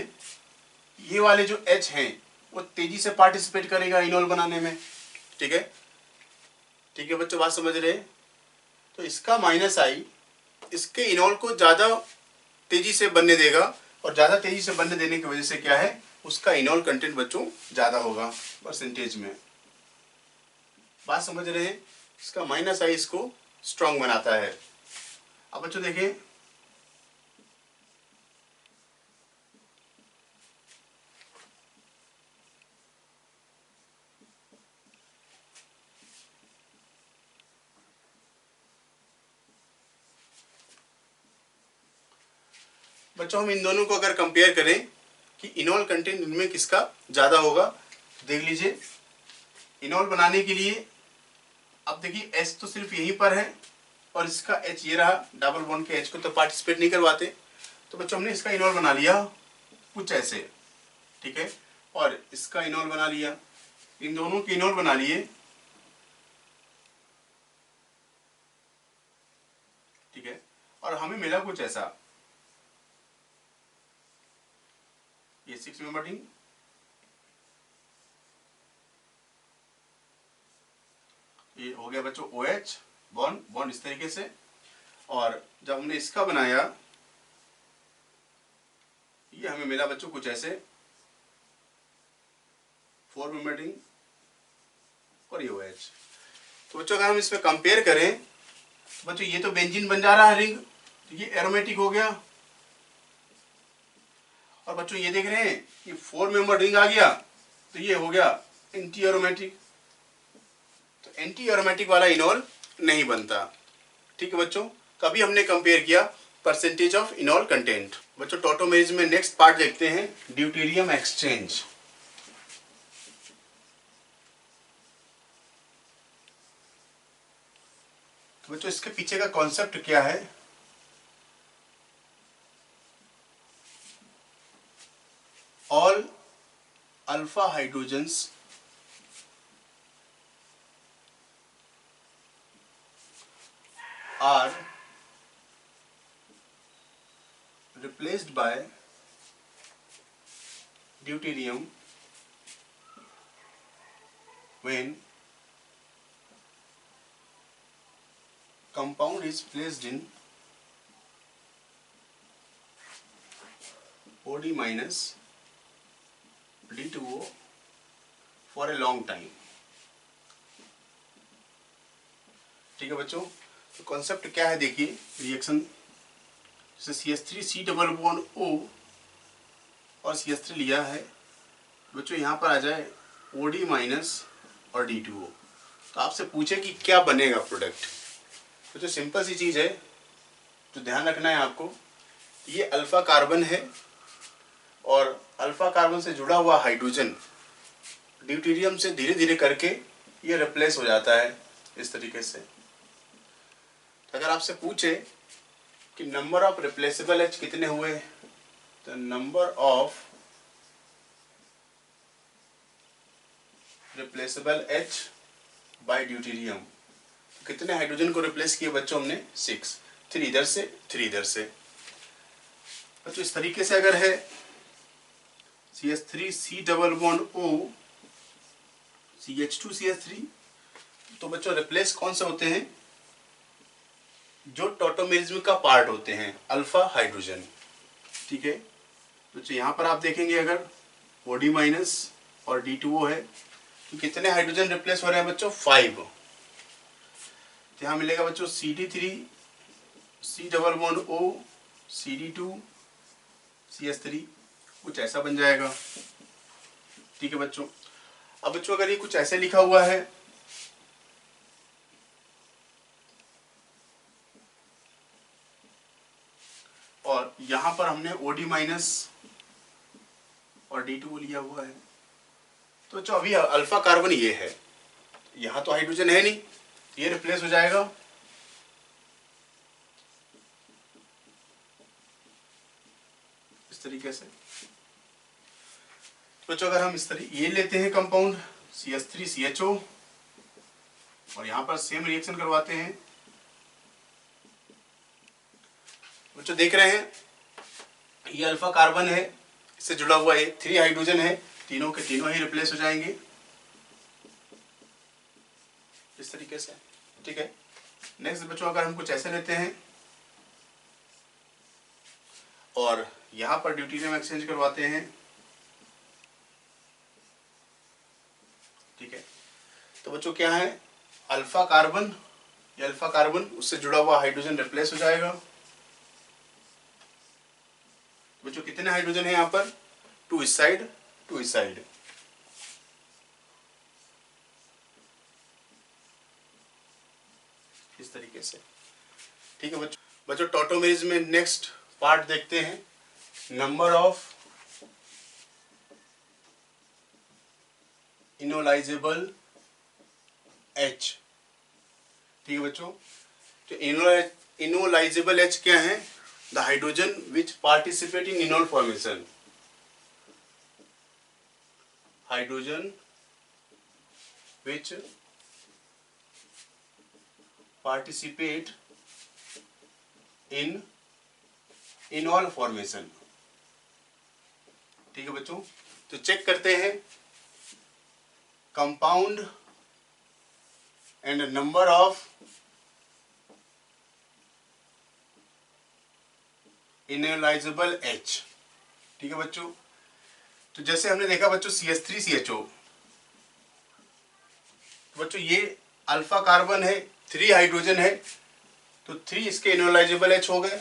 ये वाले जो H हैं वो तेजी से पार्टिसिपेट करेगा इनोल बनाने में। ठीक है, ठीक है बच्चों, बात समझ रहे हैं। तो इसका माइनस आई इसके इनोल को ज़्यादा तेजी से बनने देगा, और ज़्यादा तेजी से बनने देने की वजह से क्या है, उसका इनोल कंटेंट बच्चों ज़्यादा होगा परसेंटेज में। बात समझ रहे हैं, इसका माइनस आई इसको स्ट्रॉन्ग बनाता है। अब बच्चों देखिए बच्चों, हम इन दोनों को अगर कंपेयर करें कि इनोल कंटेंट इनमें किसका ज़्यादा होगा, देख लीजिए इनोल बनाने के लिए अब देखिए H तो सिर्फ यहीं पर है और इसका H ये रहा, डबल बॉन्ड के H को तो पार्टिसिपेट नहीं करवाते। तो बच्चों हमने इसका इनोल बना लिया कुछ ऐसे। ठीक है, और इसका इनोल बना लिया, इन दोनों के इनोल बना लिए। ठीक है, और हमें मिला कुछ ऐसा, ये 6 मेंबर रिंग, ये हो गया बच्चों OH बॉन्ड बॉन्ड इस तरीके से। और जब हमने इसका बनाया ये हमें मिला बच्चों कुछ ऐसे 4 मेंबर रिंग और ये OH। तो बच्चों अगर हम इसमें कंपेयर करें तो बच्चों ये तो बेंजीन बन जा रहा है रिंग, तो ये एरोमेटिक हो गया। और बच्चों ये देख रहे हैं ये 4 मेंबर रिंग आ गया, तो ये हो गया एंटी एरोमेटिक। तो एंटी एरोमेटिक वाला इनोल नहीं बनता। ठीक है बच्चों, कभी हमने कंपेयर किया परसेंटेज ऑफ इनोल कंटेंट। बच्चों टॉटोमेरिज में नेक्स्ट पार्ट देखते हैं, ड्यूटेरियम एक्सचेंज। तो बच्चों इसके पीछे का कॉन्सेप्ट क्या है, all alpha hydrogens are replaced by deuterium when compound is placed in OD minus D2O for a long time। ठीक है बच्चों, तो कॉन्सेप्ट क्या है देखिए, रिएक्शन जैसे CH3 C double bond O और CH3 लिया है बच्चों, यहाँ पर आ जाए OD माइनस और D2O। तो आपसे पूछे कि क्या बनेगा प्रोडक्ट, तो जो सिंपल सी चीज़ है जो ध्यान रखना है आपको, ये अल्फा कार्बन है और अल्फा कार्बन से जुड़ा हुआ हाइड्रोजन ड्यूटेरियम से धीरे धीरे करके ये रिप्लेस हो जाता है इस तरीके से। अगर आपसे पूछे कि नंबर ऑफ रिप्लेसेबल H कितने हुए, तो number of replaceable H by deuterium, कितने हाइड्रोजन को रिप्लेस किए बच्चों हमने, 6, 3 इधर से 3 इधर से। बच्चों इस तरीके से अगर है CH3 C double bond O CH2CH3, तो बच्चों रिप्लेस कौन से होते हैं, जो टॉटोमेरिज्म का पार्ट होते हैं, अल्फा हाइड्रोजन। ठीक है, तो यहाँ पर आप देखेंगे अगर OD- और D2O है तो कितने हाइड्रोजन रिप्लेस हो रहे हैं बच्चों, 5। तो यहाँ मिलेगा बच्चों CD3 C++O CD2 CH3, कुछ ऐसा बन जाएगा। ठीक है बच्चों, अब बच्चों अगर ये कुछ ऐसे लिखा हुआ है, और यहां पर हमने OD- और D2O लिया हुआ है, तो बच्चों अभी अल्फा कार्बन ये है, यहां तो हाइड्रोजन है नहीं, तो ये रिप्लेस हो जाएगा इस तरीके से। तो बच्चों अगर हम इस तरीके ये लेते हैं कंपाउंड CH3CHO, और यहां पर सेम रिएक्शन करवाते हैं, बच्चों देख रहे हैं ये अल्फा कार्बन है, इससे जुड़ा हुआ है 3 हाइड्रोजन है, तीनों के तीनों ही रिप्लेस हो जाएंगे इस तरीके से। ठीक है, नेक्स्ट बच्चों अगर हम कुछ ऐसे लेते हैं और यहां पर ड्यूटेरियम एक्सचेंज करवाते हैं, ठीक है, तो बच्चों क्या है, अल्फा कार्बन, ये अल्फा कार्बन उससे जुड़ा हुआ हाइड्रोजन रिप्लेस हो जाएगा। बच्चों कितने हाइड्रोजन है यहाँ पर, 2 इस साइड 2 इस साइड। इस तरीके से। ठीक है बच्चों टॉटोमेरिज्म में नेक्स्ट पार्ट देखते हैं, नंबर ऑफ इनोलाइजेबल H। ठीक है बच्चों, तो इनोलाइजेबल H क्या है, the hydrogen which participate in enol formation, hydrogen which participate in enol formation. ठीक है बच्चों, तो चेक करते हैं compound and number of enolisable H। ठीक है बच्चों, तो जैसे हमने देखा बच्चों CH3CHO, बच्चों ये अल्फा कार्बन है, 3 हाइड्रोजन है, तो 3 इसके इनोलाइजेबल H हो गए।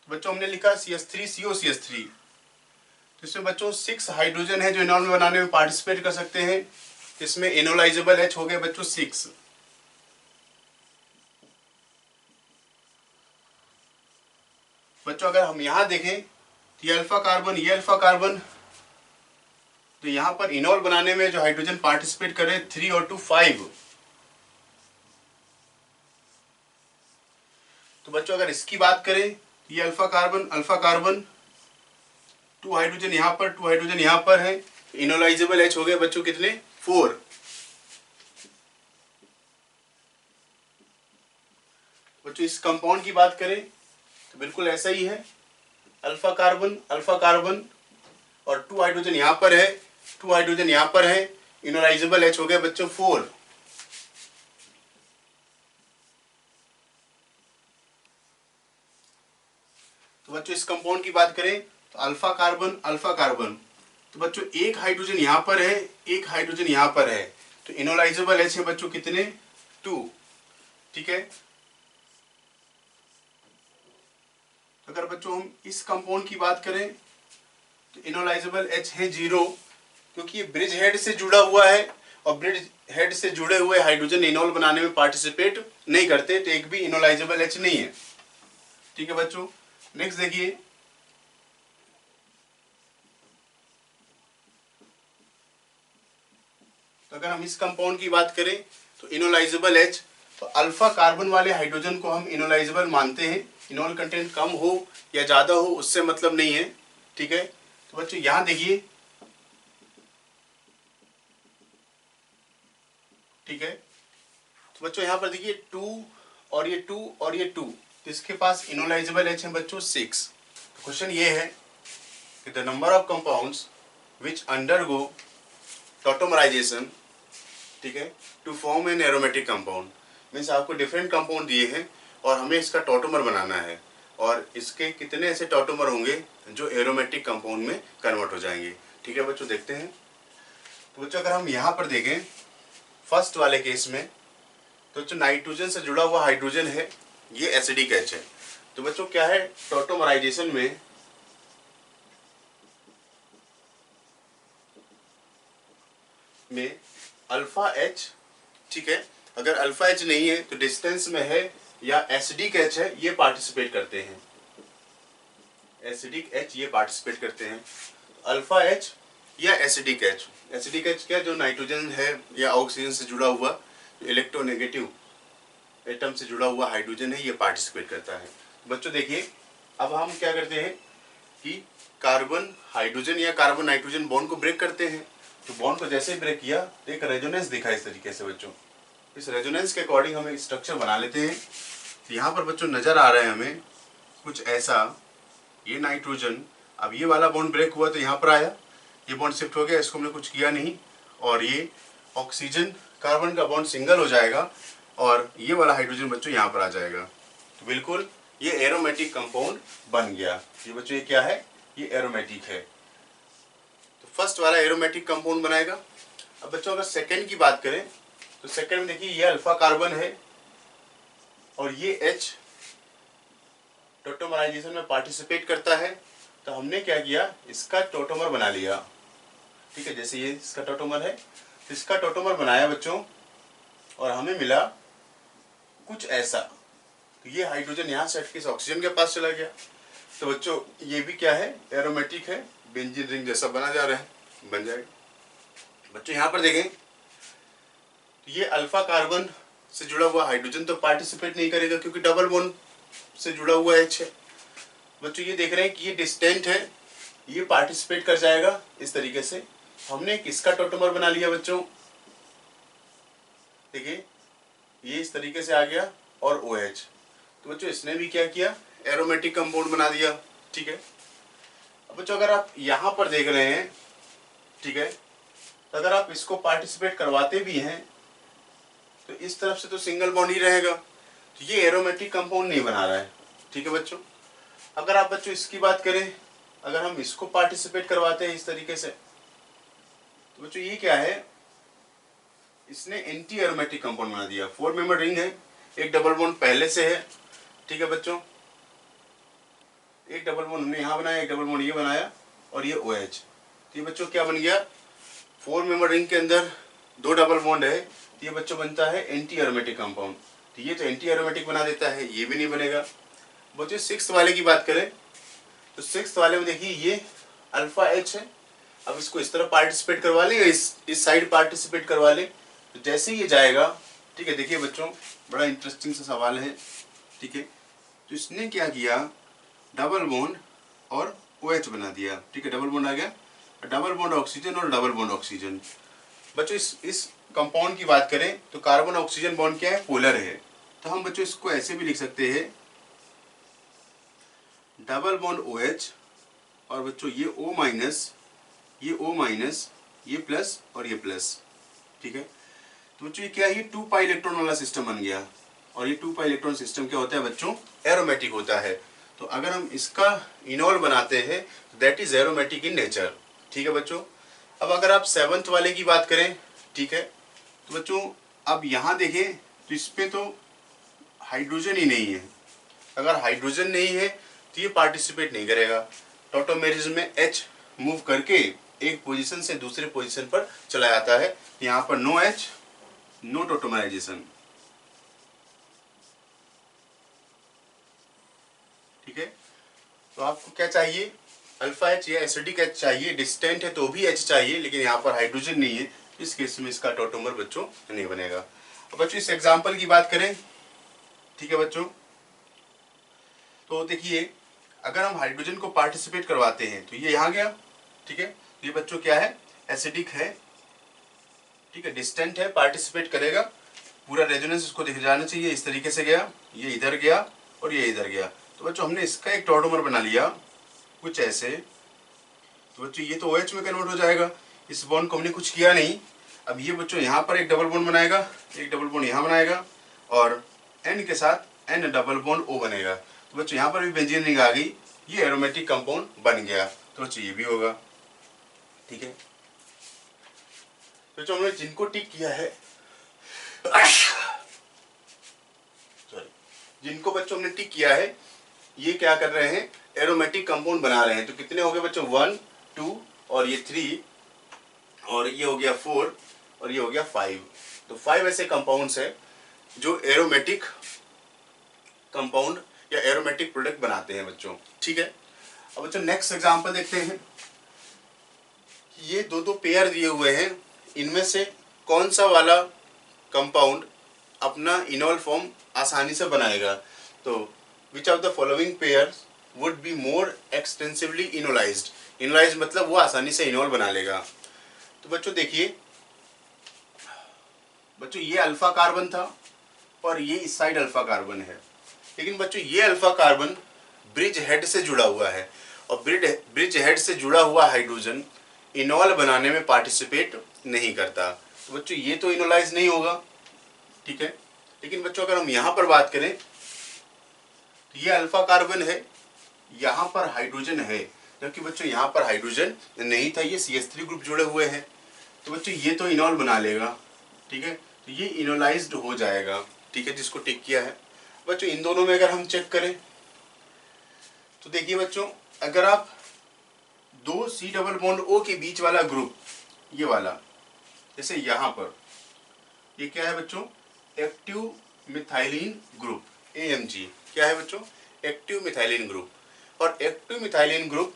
तो बच्चों हमने लिखा CH3COCH3, तो इसमें बच्चों 6 हाइड्रोजन है जो इनोल बनाने में पार्टिसिपेट कर सकते हैं, इसमें इनोलाइजेबल H हो गए बच्चों 6। बच्चों अगर हम यहां देखें तो ये अल्फा कार्बन, ये अल्फा कार्बन, तो यहां पर इनोल बनाने में जो हाइड्रोजन पार्टिसिपेट करे 3 और 2 5। तो बच्चों अगर इसकी बात करें, ये अल्फा कार्बन 2 हाइड्रोजन यहां पर 2 हाइड्रोजन यहां पर है, इनोलाइजेबल H हो गए बच्चों कितने, 4। बच्चों इस कंपाउंड की बात करें तो बिल्कुल ऐसा ही है, अल्फा कार्बन और 2 हाइड्रोजन यहां पर है, 2 हाइड्रोजन यहां पर है, इनोलाइजेबल H हो गए बच्चों 4। तो बच्चों इस कंपाउंड की बात करें तो अल्फा कार्बन, तो बच्चों एक हाइड्रोजन यहां पर है, एक हाइड्रोजन यहां पर है, तो इनोलाइजेबल H है बच्चों कितने, 2। ठीक है, तो अगर बच्चों हम इस कंपाउंड की बात करें तो इनोलाइजेबल H है 0, क्योंकि ये ब्रिज हेड से जुड़ा हुआ है, और ब्रिज हेड से जुड़े हुए हाइड्रोजन इनोल बनाने में पार्टिसिपेट नहीं करते, तो एक भी इनोलाइजेबल H नहीं है। ठीक है बच्चों, नेक्स्ट देखिए, तो अगर हम इस कंपाउंड की बात करें तो इनोलाइजेबल H, तो अल्फा कार्बन वाले हाइड्रोजन को हम इनोलाइजेबल मानते हैं, इनोल कंटेंट कम हो या ज्यादा हो उससे मतलब नहीं है। ठीक है, तो बच्चों यहां देखिए, ठीक है, तो बच्चों यहां पर देखिए 2 और ये 2 और ये 2, तो इसके पास इनोलाइजेबल H है बच्चों 6। क्वेश्चन ये है the number of compounds which undergo tautomerisation, ठीक है, to form an aromatic compound. Means आपको डिफरेंट कंपाउंड दिए हैं और हमें इसका टॉटोमर बनाना है, और इसके कितने ऐसे टॉटोमर होंगे जो एरोमेटिक कंपाउंड में कन्वर्ट हो जाएंगे। ठीक है बच्चों, देखते हैं। तो बच्चों अगर हम यहाँ पर देखें फर्स्ट वाले केस में, तो बच्चों नाइट्रोजन से जुड़ा हुआ हाइड्रोजन है, ये एसिडिक एच है। तो बच्चों क्या है, टॉटोमराइजेशन में अल्फा एच, ठीक है, अगर अल्फा एच नहीं है तो डिस्टेंस में है या एसिडिक एच है, ये पार्टिसिपेट करते हैं, एसिडिक एच ये पार्टिसिपेट करते हैं। अल्फा एच या एसिडिक एच, एसिडिक एच क्या, जो नाइट्रोजन है या ऑक्सीजन से जुड़ा हुआ इलेक्ट्रोनेगेटिव एटम से जुड़ा हुआ हाइड्रोजन है, ये पार्टिसिपेट करता है। बच्चों देखिए, अब हम क्या करते हैं कि कार्बन हाइड्रोजन या कार्बन नाइट्रोजन बॉन्ड को ब्रेक करते हैं। तो बॉन्ड को जैसे ही ब्रेक किया तो एक रेजोनेंस दिखा इस तरीके से बच्चों। इस रेजोनेंस के अकॉर्डिंग हम एक स्ट्रक्चर बना लेते हैं। तो यहाँ पर बच्चों नजर आ रहा है हमें कुछ ऐसा, ये नाइट्रोजन, अब ये वाला बॉन्ड ब्रेक हुआ तो यहाँ पर आया, ये बॉन्ड शिफ्ट हो गया, इसको हमने कुछ किया नहीं, और ये ऑक्सीजन कार्बन का बॉन्ड सिंगल हो जाएगा और ये वाला हाइड्रोजन बच्चों यहाँ पर आ जाएगा। तो बिल्कुल ये एरोमेटिक कंपाउंड बन गया। ये बच्चों ये क्या है, ये एरोमेटिक है। तो फर्स्ट वाला एरोमेटिक कंपाउंड बनाएगा। अब बच्चों अगर सेकेंड की बात करें तो सेकेंड में देखिए, ये अल्फा कार्बन है और ये एच टॉटोमराइजेशन में पार्टिसिपेट करता है। तो हमने क्या किया, इसका टॉटोमर बना लिया। ठीक है, जैसे ये इसका टॉटोमर है, तो इसका टॉटोमर बनाया बच्चों और हमें मिला कुछ ऐसा। तो ये हाइड्रोजन यहाँ से हट के ऑक्सीजन के पास चला गया। तो बच्चों ये भी क्या है, एरोमेटिक है, बेंजीन रिंग जैसा बना जा रहा है, बन जाएगा। बच्चों यहाँ पर देखें, तो ये अल्फा कार्बन से जुड़ा हुआ हाइड्रोजन तो पार्टिसिपेट नहीं करेगा क्योंकि डबल बॉन्ड से जुड़ा हुआ एच है। बच्चों ये देख रहे हैं कि ये डिस्टेंट है, ये पार्टिसिपेट कर जाएगा इस तरीके से। हमने किसका टॉटोमर बना लिया बच्चों, देखिए ये इस तरीके से आ गया और OH। तो बच्चों इसने भी क्या किया, एरोमेटिक कंपाउंड बना दिया। ठीक है, अब बच्चों अगर आप यहाँ पर देख रहे हैं, ठीक है, तो अगर आप इसको पार्टिसिपेट करवाते भी हैं तो इस तरफ से तो सिंगल बॉन्ड ही रहेगा, तो ये एरोमेटिक कंपाउंड नहीं बना रहा है। ठीक है बच्चों, अगर आप बच्चों इसकी बात करें, अगर हम इसको पार्टिसिपेट करवाते हैं इस तरीके से, तो बच्चों ये क्या है, इसने एंटी एरोमेटिक कंपाउंड बना दिया। 4 मेंबर रिंग है, एक डबल बॉन्ड पहले से है। ठीक है बच्चों, एक डबल बॉन्ड हमने यहाँ बनाया, एक डबल बॉन्ड ये बनाया और ये OH। तो ये बच्चों क्या बन गया, 4 मेंबर रिंग के अंदर 2 डबल बॉन्ड है, तो ये बच्चों बनता है एंटी एरोमेटिक कंपाउंड। तो ये तो एंटी एरोमेटिक बना देता है, ये भी नहीं बनेगा। बच्चों 6th वाले की बात करें तो 6th वाले में देखिए ये अल्फा एच है। अब इसको इस तरह पार्टिसिपेट करवा लें, इस साइड पार्टिसिपेट करवा लें, तो जैसे ही ये जाएगा, ठीक है, देखिए बच्चों बड़ा इंटरेस्टिंग सा सवाल है। ठीक है, तो इसने क्या किया, डबल बॉन्ड और OH बना दिया। ठीक है, डबल बॉन्ड आ गया, डबल बॉन्ड ऑक्सीजन और डबल बॉन्ड ऑक्सीजन। बच्चों इस कंपाउंड की बात करें तो कार्बन ऑक्सीजन बॉन्ड क्या है, पोलर है। तो हम बच्चों इसको ऐसे भी लिख सकते हैं, डबल बॉन्ड OH और बच्चों ये O माइनस, ये O माइनस, ये प्लस और ये प्लस। ठीक है, तो बच्चों ये क्या है, ये 2 पाई इलेक्ट्रॉन वाला सिस्टम बन गया। और ये 2 पाई इलेक्ट्रॉन सिस्टम क्या होता है बच्चों, एरोमेटिक होता है। तो अगर हम इसका इनोल बनाते हैं that is aromatic in nature. ठीक है बच्चों, अब अगर आप 7th वाले की बात करें, ठीक है, तो बच्चों अब यहाँ देखें तो इस पे तो हाइड्रोजन ही नहीं है। अगर हाइड्रोजन नहीं है तो ये पार्टिसिपेट नहीं करेगा। टॉटोमेरिज्म में H मूव करके एक पोजीशन से दूसरे पोजीशन पर चला जाता है। यहाँ पर नो H, नो टॉटोमराइजेशन। ठीक है, तो आपको क्या चाहिए, अल्फा एच या एसिडिक एच चाहिए, डिस्टेंट है तो भी H चाहिए, लेकिन यहाँ पर हाइड्रोजन नहीं है, इस केस में इसका टॉटोमर बच्चों नहीं बनेगा। अब बच्चों इस एग्जाम्पल की बात करें, ठीक है बच्चों, तो देखिए अगर हम हाइड्रोजन को पार्टिसिपेट करवाते हैं तो ये यहाँ गया। ठीक है, तो ये बच्चों क्या है, एसिडिक है। ठीक है, डिस्टेंट है, पार्टिसिपेट करेगा, पूरा रेजोनेंस इसको दिख जाना चाहिए, इस तरीके से गया, ये इधर गया और ये इधर गया। तो बच्चों हमने इसका एक टॉटोमर बना लिया कुछ ऐसे, तो बच्चों ये तो OH में कन्वर्ट हो जाएगा, इस बॉन्ड को हमने कुछ किया नहीं। अब ये बच्चों यहाँ पर एक डबल बॉन्ड बनाएगा, एक डबल बॉन्ड यहाँ बनाएगा और N के साथ N डबल बॉन्ड O बनेगा। तो बच्चों यहाँ पर भी बेंजीन रिंग आ गई, ये एरोमेटिक कंपाउंड बन गया। तो बच्चों ये भी होगा, ठीक है। तो जो हमने जिनको टिक किया है, सॉरी, जिनको बच्चों हमने टिक किया है, ये क्या कर रहे हैं, एरोमेटिक कंपाउंड बना रहे हैं। तो कितने हो गए बच्चों, 1 2 और ये 3 और ये हो गया 4 और ये हो गया 5। तो 5 ऐसे कंपाउंड्स हैं जो एरोमेटिक कंपाउंड या एरोमेटिक प्रोडक्ट बनाते हैं बच्चों, ठीक है। अब बच्चों नेक्स्ट एग्जांपल देखते हैं। ये दो पेयर दिए हुए हैं, इनमें से कौन सा वाला कंपाउंड अपना इनोल फॉर्म आसानी से बनाएगा। तो which of the following pairs would be more extensively enolised. Enolised मतलब वो आसानी से इनोल बना लेगा। तो बच्चों देखिए, बच्चों ये अल्फा कार्बन था और ये इस साइड अल्फा कार्बन है, लेकिन बच्चों ये अल्फा कार्बन ब्रिज हेड से जुड़ा हुआ है और ब्रिज हेड से जुड़ा हुआ हाइड्रोजन इनोल बनाने में पार्टिसिपेट नहीं करता। तो बच्चों ये तो इनोलाइज नहीं होगा, ठीक है। लेकिन बच्चों अगर हम यहाँ पर बात करें तो ये अल्फा कार्बन है, यहाँ पर हाइड्रोजन है, जबकि बच्चों यहाँ पर हाइड्रोजन नहीं था, ये CH3 ग्रुप जुड़े हुए हैं। तो बच्चों ये तो इनोल बना लेगा, ठीक है। तो ये इनोलाइज्ड हो जाएगा, ठीक है, जिसको टिक किया है। बच्चों इन दोनों में अगर हम चेक करें तो देखिए बच्चों, अगर आप दो C डबल बॉन्ड O के बीच वाला ग्रुप, ये वाला, जैसे यहाँ पर ये क्या है बच्चों, एक्टिव मिथाइलिन ग्रुप, AMG। क्या है बच्चों, एक्टिव मिथाइलिन ग्रुप। और एक्टिव मिथाइलिन ग्रुप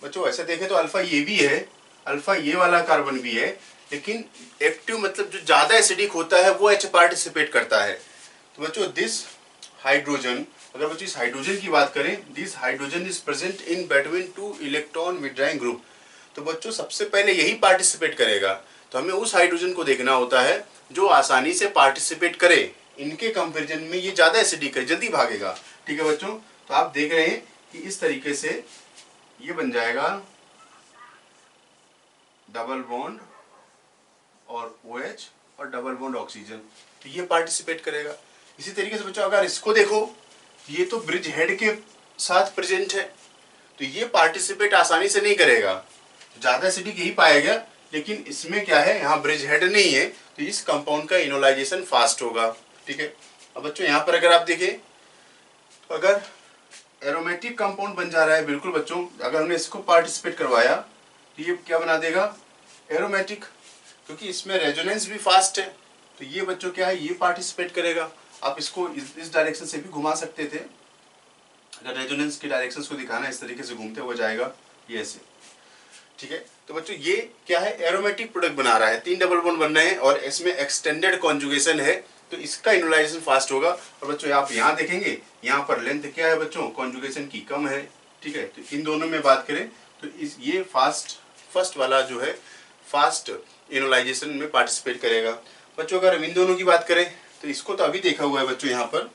बच्चों ऐसे देखें तो अल्फा ये भी है, अल्फा ये वाला कार्बन भी है, लेकिन एक्टिव मतलब जो ज्यादा एसिडिक होता है वो H पार्टिसिपेट करता है। तो बच्चों दिस हाइड्रोजन, अगर बच्चों इस हाइड्रोजन की बात करें, this hydrogen is present in between 2 electron withdrawing group. तो बच्चों सबसे पहले यही पार्टिसिपेट करेगा। तो हमें उस हाइड्रोजन को देखना होता है जो आसानी से पार्टिसिपेट करे। इनके कंपैरिजन में ये ज्यादा एसिडिक है, जल्दी भागेगा, ठीक है बच्चों। तो आप देख रहे हैं कि इस तरीके से ये बन जाएगा डबल बॉन्ड और OH और डबल बॉन्ड ऑक्सीजन, तो ये पार्टिसिपेट करेगा। इसी तरीके से बच्चों अगर इसको देखो, ये तो ब्रिज हेड के साथ प्रेजेंट है, तो ये पार्टिसिपेट आसानी से नहीं करेगा, ज्यादा एसिडिक यही पाएगा। लेकिन इसमें क्या है, यहाँ ब्रिज हेड नहीं है, तो इस कंपाउंड का इनोलाइजेशन फास्ट होगा, ठीक है। अब बच्चों यहाँ पर अगर आप देखें तो अगर एरोमेटिक कंपाउंड बन जा रहा है, बिल्कुल बच्चों, अगर हमने इसको पार्टिसिपेट करवाया तो ये क्या बना देगा, एरोमेटिक, क्योंकि इसमें रेजोनेंस भी फास्ट है। तो ये बच्चों क्या है, ये पार्टिसिपेट करेगा। आप इसको इस डायरेक्शन से भी घुमा सकते थे, अगर रेजोनेंस के डायरेक्शंस को दिखाना, इस तरीके से घूमते हुए जाएगा, ये ऐसे, ठीक है। तो बच्चों ये क्या है, एरोमेटिक प्रोडक्ट बना रहा है, 3 डबल बॉन्ड बन रहे हैं और इसमें एक्सटेंडेड कॉन्जुगेशन है, तो इसका इनोलाइजेशन फास्ट होगा। और बच्चों आप यहाँ देखेंगे, यहाँ पर लेंथ क्या है बच्चों, कॉन्जुगेशन की कम है, ठीक है। तो इन दोनों में बात करें तो ये फर्स्ट वाला जो है फास्ट इनोलाइजेशन में पार्टिसिपेट करेगा। बच्चों अगर हम इन दोनों की बात करें तो इसको तो अभी देखा हुआ है बच्चों, यहाँ पर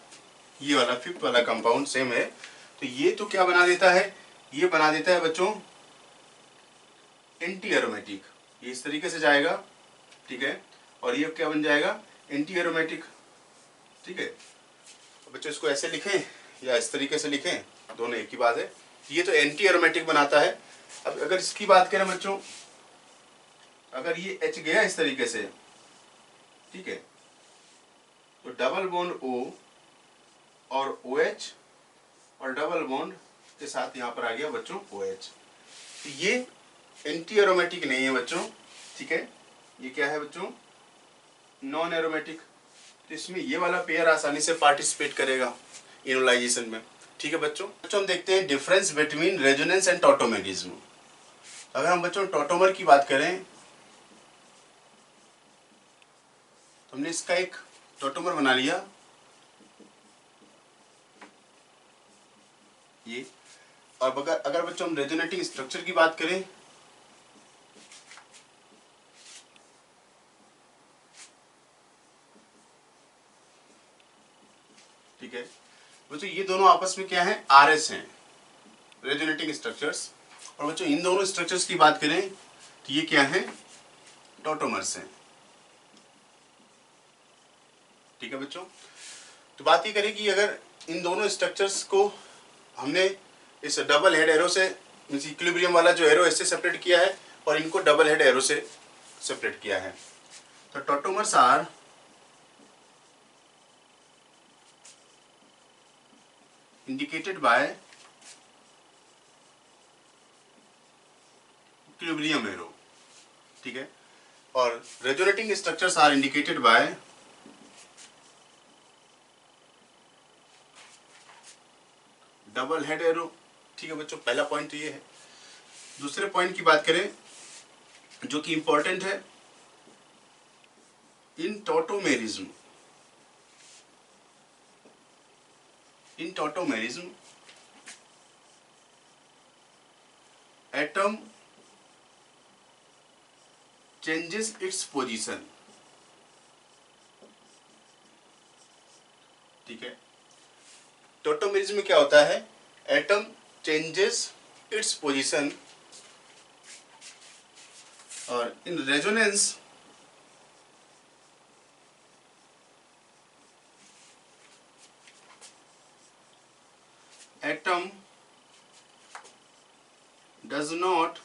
ये वाला 5th वाला कंपाउंड सेम है। तो ये तो क्या बना देता है, ये बना देता है बच्चों एंटी एरोमेटिक, ये इस तरीके से जाएगा, ठीक है। और ये क्या बन जाएगा, एंटी एरोमेटिक, ठीक है। बच्चों इसको ऐसे लिखें या इस तरीके से लिखें, दोनों एक ही बात है। ये तो एंटी एरोमेटिक बनाता है। अब अगर इसकी बात करें बच्चों, अगर ये H गया इस तरीके से, ठीक है, तो डबल बॉन्ड O और OH और डबल बॉन्ड के साथ यहाँ पर आ गया बच्चों OH। तो ये एंटी एरोमेटिक नहीं है बच्चों, ठीक है। ये क्या है बच्चों, नॉन एरोमेटिक। तो इसमें ये वाला पेयर आसानी से पार्टिसिपेट करेगा इनोलाइजेशन में, ठीक है बच्चों। हम देखते हैं difference between resonance and tautomerism. अगर हम बच्चों टॉटोमर की बात करें तो हमने इसका एक टॉटोमर बना लिया, ये। और अगर बच्चों हम रेजोनेटिंग स्ट्रक्चर की बात करें, ठीक है बच्चों, ये दोनों आपस में क्या है, RS हैं, रेजोनेटिंग स्ट्रक्चर्स। और बच्चों इन दोनों स्ट्रक्चर्स की बात करें तो ये क्या है, टॉटोमर्स हैं। ठीक है बच्चों, तो बात ये करें कि अगर इन दोनों स्ट्रक्चर्स को हमने इस डबल हेड एरो से, इक्विलिब्रियम वाला जो एरो इससे सेपरेट किया है और इनको डबल हेड एरो से सेपरेट किया है, तो tautomers are indicated by equilibrium arrow. ठीक है, और resonating structures are indicated by double head arrow. ठीक है बच्चों, पहला पॉइंट तो ये है। दूसरे पॉइंट की बात करें जो कि इंपॉर्टेंट है, in tautomerism atom changes its position. ठीक है, टॉटोमेरिज्म में क्या होता है, एटम चेंजेस इट्स पोजीशन, और in resonance atom does not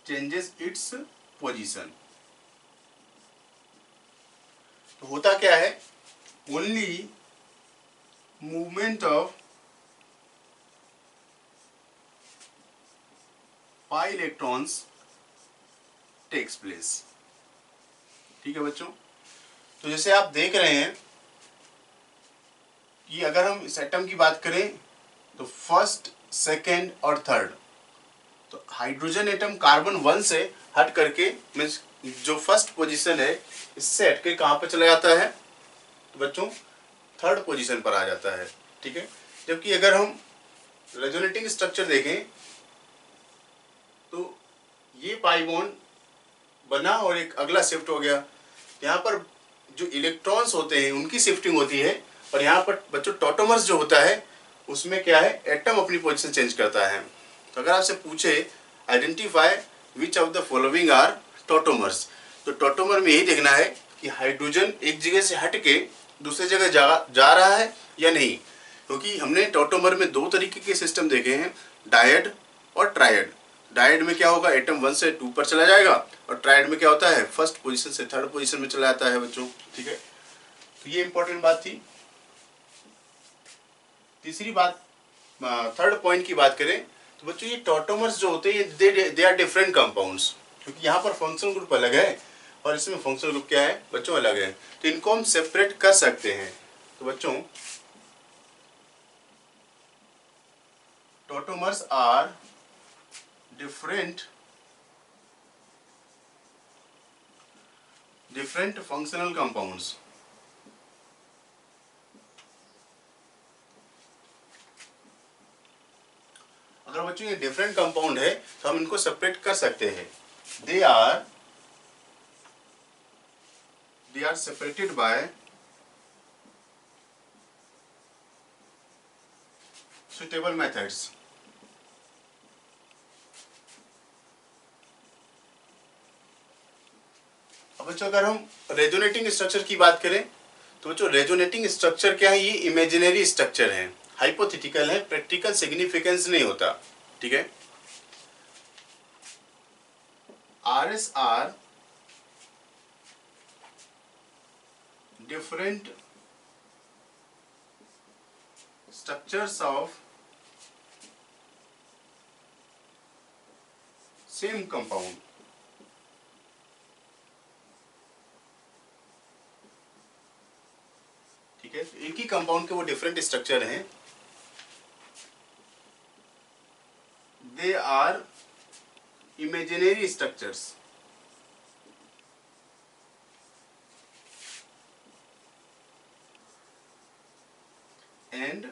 changes its position. तो होता क्या है, only movement of pi electrons takes place. ठीक है बच्चों, तो जैसे आप देख रहे हैं कि अगर हम इस एटम की बात करें तो फर्स्ट, सेकेंड और थर्ड, तो हाइड्रोजन एटम कार्बन 1 से हट करके मीन्स जो फर्स्ट पोजीशन है इससे हट के कहाँ पे चला जाता है, तो बच्चों थर्ड पोजीशन पर आ जाता है। ठीक है, जबकि अगर हम रेजोनेटिंग स्ट्रक्चर देखें तो ये पाई बॉन्ड बना और एक अगला शिफ्ट हो गया, यहाँ पर जो इलेक्ट्रॉन्स होते हैं उनकी शिफ्टिंग होती है, और यहाँ पर बच्चों टॉटोमर्स जो होता है उसमें क्या है, एटम अपनी पोजीशन चेंज करता है। तो अगर आपसे पूछे identify which of the following are tautomers, तो टॉटोमर में यही देखना है कि हाइड्रोजन एक जगह से हट के दूसरे जगह जा रहा है या नहीं, क्योंकि हमने टॉटोमर में दो तरीके के सिस्टम देखे हैं, डायड और ट्रायड। डायड में क्या होगा, एटम 1 से 2 पर चला जाएगा, और ट्रायड में क्या होता है, फर्स्ट पोजीशन से थर्ड पोजीशन में चला जाता है बच्चों। ठीक है, तो ये इंपॉर्टेंट बात थी। तीसरी बात, थर्ड पॉइंट की बात करें तो बच्चों ये टॉटोमर्स जो होते हैं दे आर डिफरेंट कंपाउंड्स, क्योंकि यहाँ पर फंक्शनल ग्रुप अलग है और इसमें फंक्शनल ग्रुप क्या है बच्चों, अलग है, तो इनको हम सेपरेट कर सकते हैं। तो बच्चों tautomers are different functional compounds। अगर बच्चों ये डिफरेंट कंपाउंड है तो हम इनको सेपरेट कर सकते हैं। They are separated by suitable methods. अब बच्चों अगर हम रेजोनेटिंग स्ट्रक्चर की बात करें तो बच्चों रेजोनेटिंग स्ट्रक्चर क्या है, ये इमेजिनरी स्ट्रक्चर है, हाइपोथेटिकल है, प्रैक्टिकल सिग्निफिकेंस नहीं होता। ठीक है, RS are different structures of same compound. ठीक है, एक ही कंपाउंड के वो डिफरेंट स्ट्रक्चर हैं, they are imaginary structures. And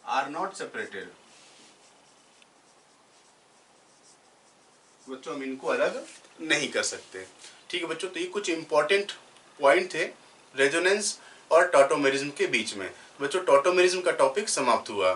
are not separated. बच्चों हम इनको अलग नहीं कर सकते। ठीक है बच्चों, तो ये कुछ इंपॉर्टेंट पॉइंट थे रेजोनेंस और टॉटोमेरिज्म के बीच में। बच्चों टॉटोमेरिज्म का टॉपिक समाप्त हुआ।